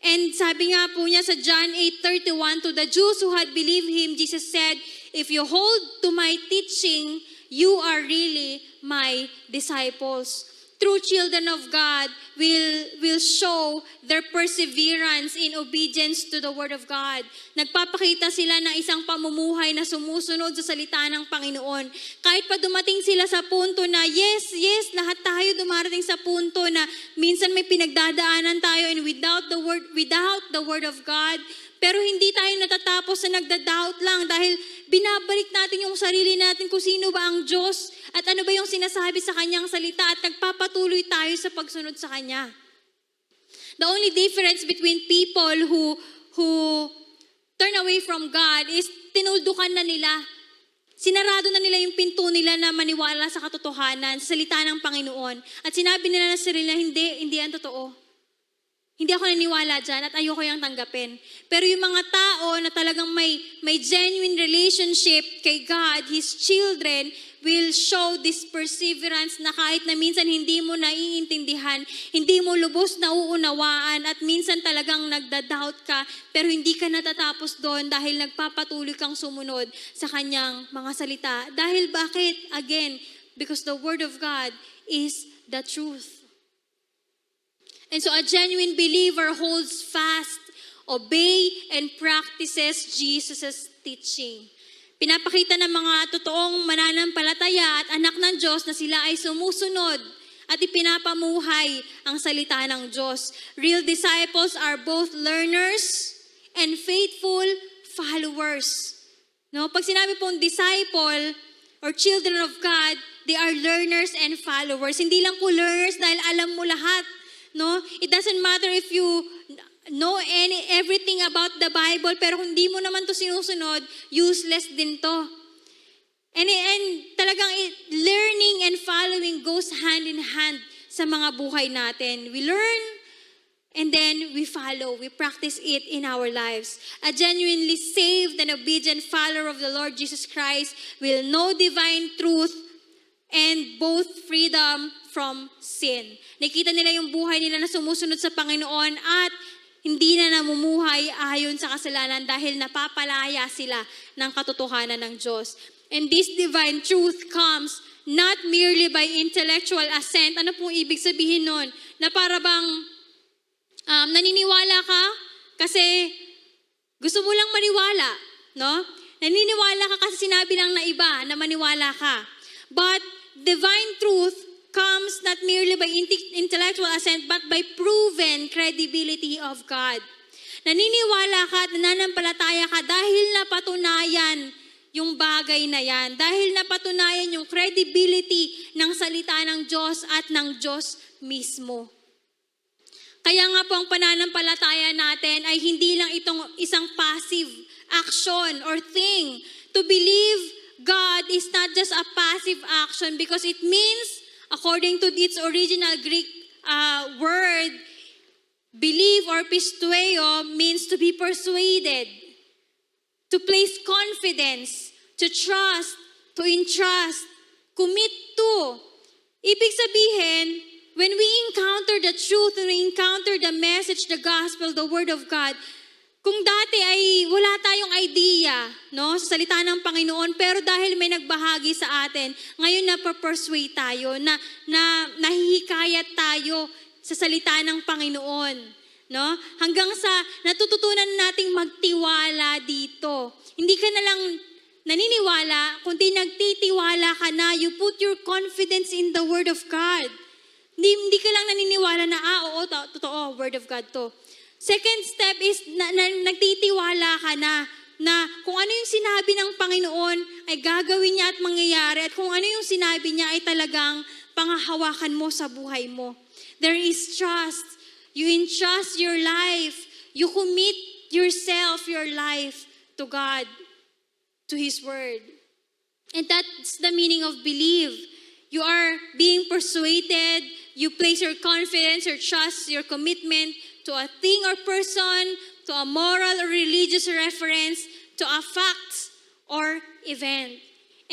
And sabi nga po niya sa John 8:31, to the Jews who had believed Him, Jesus said, if you hold to my teaching, you are really my disciples. True children of God will show their perseverance in obedience to the Word of God. Nagpapakita sila ng isang pamumuhay na sumusunod sa salita ng Panginoon. Kahit pa dumating sila sa punto na yes, lahat tayo dumarating sa punto na minsan may pinagdadaanan tayo and without the Word of God, pero hindi tayo natatapos sa nagda-doubt lang dahil binabalik natin yung sarili natin kung sino ba ang Diyos at ano ba yung sinasabi sa Kanyang salita at nagpapatuloy tayo sa pagsunod sa Kanya. The only difference between people who turn away from God is tinuldukan na nila. Sinarado na nila yung pinto nila na maniwala sa katotohanan, sa salita ng Panginoon. At sinabi nila na sarili na hindi yan totoo. Hindi ako naniniwala dyan at ayoko yung tanggapin. Pero yung mga tao na talagang may genuine relationship kay God, His children, will show this perseverance na kahit na minsan hindi mo naiintindihan, hindi mo lubos na uunawaan at minsan talagang nagda-doubt ka, pero hindi ka natatapos doon dahil nagpapatuloy kang sumunod sa Kanyang mga salita. Dahil bakit? Again, because the Word of God is the truth. And so a genuine believer holds fast, obey, and practices Jesus' teaching. Pinapakita ng mga totoong mananampalataya at anak ng Diyos na sila ay sumusunod at ipinapamuhay ang salita ng Diyos. Real disciples are both learners and faithful followers. No? Pag sinabi pong disciple or children of God, they are learners and followers. Hindi lang po learners dahil alam mo lahat. No? It doesn't matter if you know everything about the Bible, pero kung hindi mo naman to sinusunod, useless din to. And talagang learning and following goes hand in hand sa mga buhay natin. We learn and then we follow. We practice it in our lives. A genuinely saved and obedient follower of the Lord Jesus Christ will know divine truth and both freedom from sin. Nakita nila yung buhay nila na sumusunod sa Panginoon at hindi na namumuhay ayon sa kasalanan dahil napapalaya sila ng katotohanan ng Diyos. And this divine truth comes not merely by intellectual assent. Ano pong ibig sabihin nun? Na para bang naniniwala ka kasi gusto mo lang maniwala, no? Naniniwala ka kasi sinabi lang na iba na maniwala ka. But divine truth comes not merely by intellectual assent but by proven credibility of God. Naniniwala ka at nananampalataya ka dahil napatunayan yung bagay na yan. Dahil napatunayan yung credibility ng salita ng Diyos at ng Diyos mismo. Kaya nga po ang pananampalataya natin ay hindi lang itong isang passive action or thing. To believe God is not just a passive action because it means, according to its original Greek word, believe or pistueo means to be persuaded. to place confidence, to trust, to entrust, commit to. Ibig sabihin, when we encounter the truth, when we encounter the message, the gospel, the word of God, kung dati ay wala tayong idea, no, sa salita ng Panginoon, pero dahil may nagbahagi sa atin, ngayon napapersuade tayo, nahihikayat tayo sa salita ng Panginoon. No? Hanggang sa natututunan nating magtiwala dito. Hindi ka na lang naniniwala, kundi nagtitiwala ka na. You put your confidence in the Word of God. Hindi ka lang naniniwala na, oo, totoo, Word of God to. Second step is nagtitiwala ka na kung ano yung sinabi ng Panginoon ay gagawin niya at mangyayari, at kung ano yung sinabi niya ay talagang pangahawakan mo sa buhay mo. There is trust. You entrust your life. You commit yourself, your life to God, to His Word. And that's the meaning of believe. You are being persuaded. You place your confidence, your trust, your commitment to a thing or person, to a moral or religious reference, to a fact or event.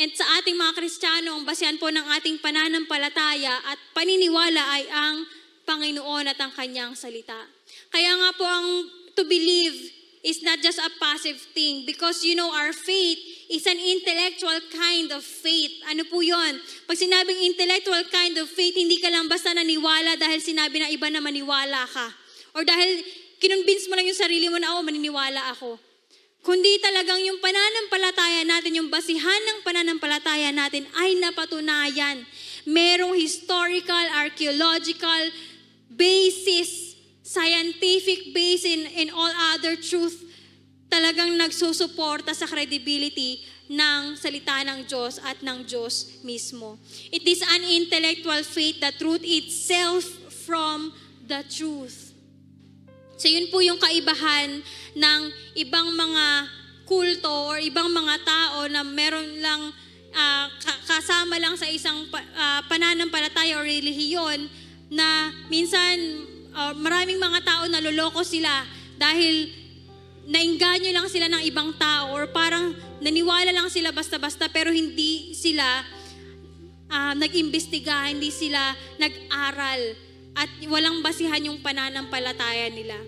And sa ating mga Kristiyano, ang basehan po ng ating pananampalataya at paniniwala ay ang Panginoon at ang Kanyang salita. Kaya nga po ang to believe is not just a passive thing, because you know our faith is an intellectual kind of faith. Ano po yun? Pag sinabing intellectual kind of faith, hindi ka lang basta naniwala dahil sinabi ng iba na maniwala ka. Or dahil kinonvince mo lang yung sarili mo na, maniniwala ako. Kundi talagang yung pananampalataya natin, yung basihan ng pananampalataya natin ay napatunayan. Merong historical, archaeological basis, scientific basis in all other truth, talagang nagsusuporta sa credibility ng salita ng Diyos at ng Diyos mismo. It is an intellectual faith that root itself from the truth. So yun po yung kaibahan ng ibang mga kulto or ibang mga tao na meron lang kasama lang sa isang pananampalataya o relihiyon, na minsan maraming mga tao naloloko sila dahil nainganyo lang sila ng ibang tao, or parang naniwala lang sila basta-basta pero hindi sila nag-imbestiga, hindi sila nag-aral at walang basihan yung pananampalataya nila.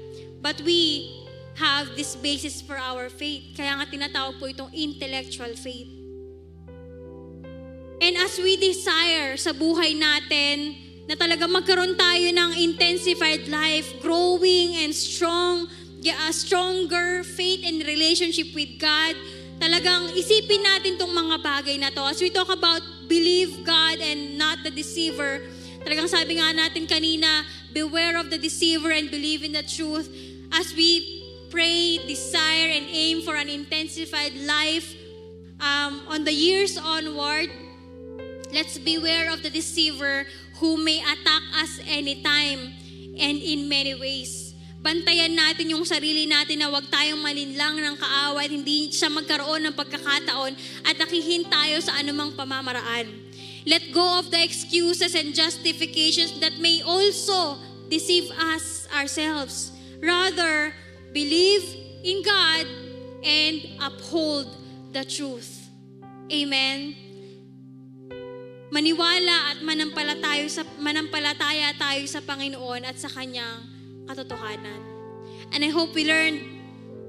But we have this basis for our faith. Kaya nga tinatawag po itong intellectual faith. And as we desire sa buhay natin na talaga magkaroon tayo ng intensified life, growing and a stronger faith and relationship with God, talagang isipin natin tong mga bagay na to. As we talk about believe God and not the deceiver, talagang sabi nga natin kanina, beware of the deceiver and believe in the truth. As we pray, desire, and aim for an intensified life on the years onward, let's beware of the deceiver who may attack us anytime and in many ways. Bantayan natin yung sarili natin na huwag tayong malinlang ng kaaway at hindi siya magkaroon ng pagkakataon at nakihin tayo sa anumang pamamaraan. Let go of the excuses and justifications that may also deceive us ourselves. Rather, believe in God and uphold the truth. Amen. Maniwala at manampalataya tayo sa Panginoon at sa Kanyang katotohanan. And I hope we learned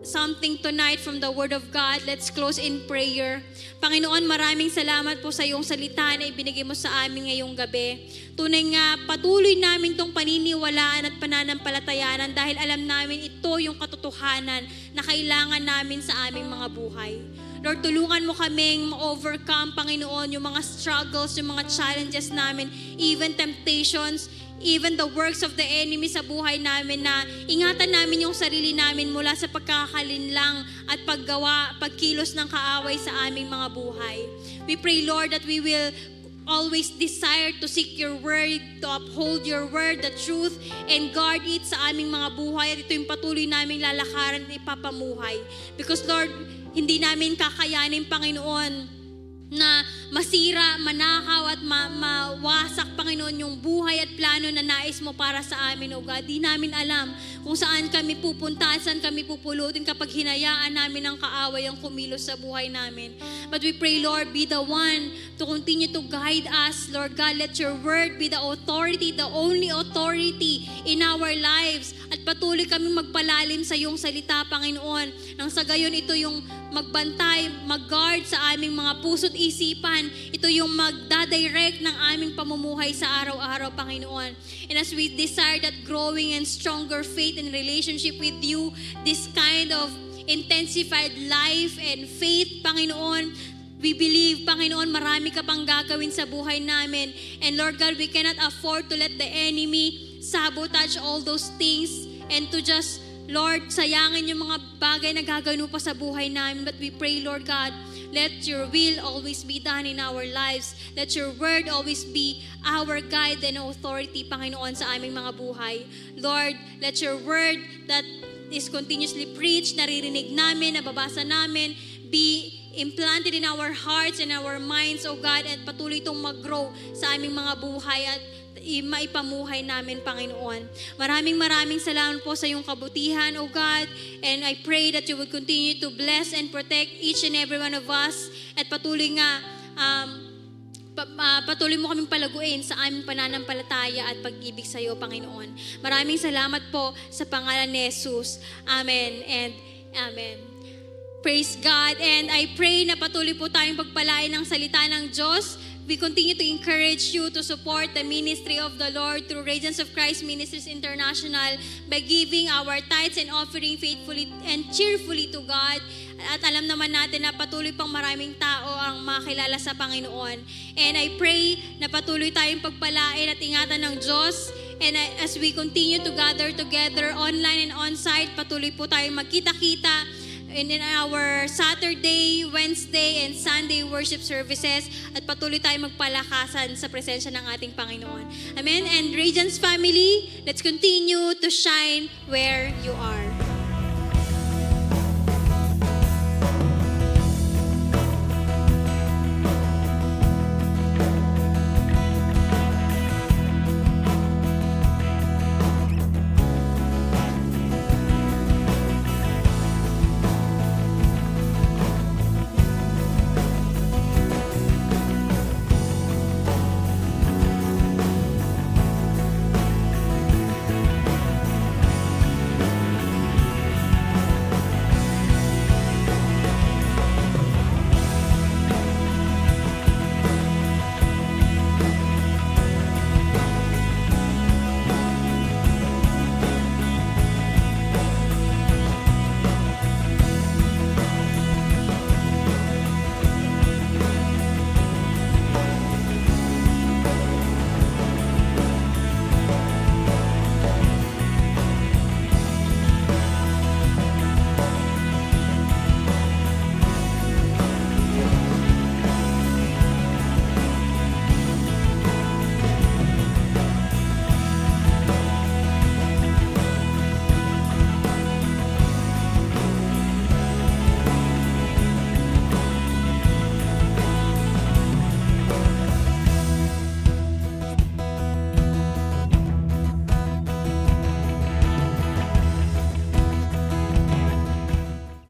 something tonight from the Word of God. Let's close in prayer. Panginoon, maraming salamat po sa iyong salita na ibinigay mo sa amin ngayong gabi. Tunay nga, patuloy namin itong paniniwalaan at pananampalatayanan dahil alam namin ito yung katotohanan na kailangan namin sa aming mga buhay. Lord, tulungan mo kaming ma-overcome, Panginoon, yung mga struggles, yung mga challenges namin, even temptations, even the works of the enemy sa buhay namin, na ingatan namin yung sarili namin mula sa pagkakalinlang at pagkilos ng kaaway sa aming mga buhay. We pray, Lord, that we will always desire to seek your word, to uphold your word, the truth, and guard it sa aming mga buhay. At ito yung patuloy naming lalakaran at ipapamuhay. Because, Lord, hindi namin kakayanin, Panginoon, na masira, manakaw at mawasak, Panginoon, yung buhay at plano na nais mo para sa amin, O God. Di namin alam kung saan kami pupunta, saan kami pupulutin kapag hinayaan namin ang kaaway ang kumilos sa buhay namin. But we pray, Lord, be the one to continue to guide us. Lord God, let your word be the authority, the only authority in our lives. At patuloy kaming magpalalim sa iyong salita, Panginoon. Nang sa gayon, ito yung magbantay, mag-guard sa aming mga puso't isipan. Ito yung magdadirect ng aming pamumuhay sa araw-araw, Panginoon. And as we desire that growing and stronger faith and relationship with you, this kind of intensified life and faith, Panginoon, we believe, Panginoon, marami ka pang gagawin sa buhay namin. And Lord God, we cannot afford to let the enemy sabotage all those things and to just, Lord, sayangin yung mga bagay na gagawin mo pa sa buhay namin. But we pray, Lord God, let your will always be done in our lives. Let your word always be our guide and authority, Panginoon, sa aming mga buhay. Lord, let your word that is continuously preached, naririnig namin, nababasa namin, be implanted in our hearts and our minds, O God, at patuloy itong mag-grow sa aming mga buhay at maipamuhay namin, Panginoon. Maraming salamat po sa iyong kabutihan, O God, and I pray that you would continue to bless and protect each and every one of us at patuloy nga patuloy mo kaming palaguin sa aming pananampalataya at pag-ibig sa iyo, Panginoon. Maraming salamat po sa pangalan ni Jesus. Amen and Amen. Praise God. And I pray na patuloy po tayong pagpalain ng salita ng Diyos. We continue to encourage you to support the ministry of the Lord through Radiance of Christ Ministries International by giving our tithes and offering faithfully and cheerfully to God. At alam naman natin na patuloy pang maraming tao ang makilala sa Panginoon. And I pray na patuloy tayong pagpalain at ingatan ng Diyos. And as we continue to gather together online and on-site, patuloy po tayong magkita-kita in our Saturday, Wednesday, and Sunday worship services at patuloy tayong magpalakasan sa presensya ng ating Panginoon. Amen? And Radiance family, let's continue to shine where you are.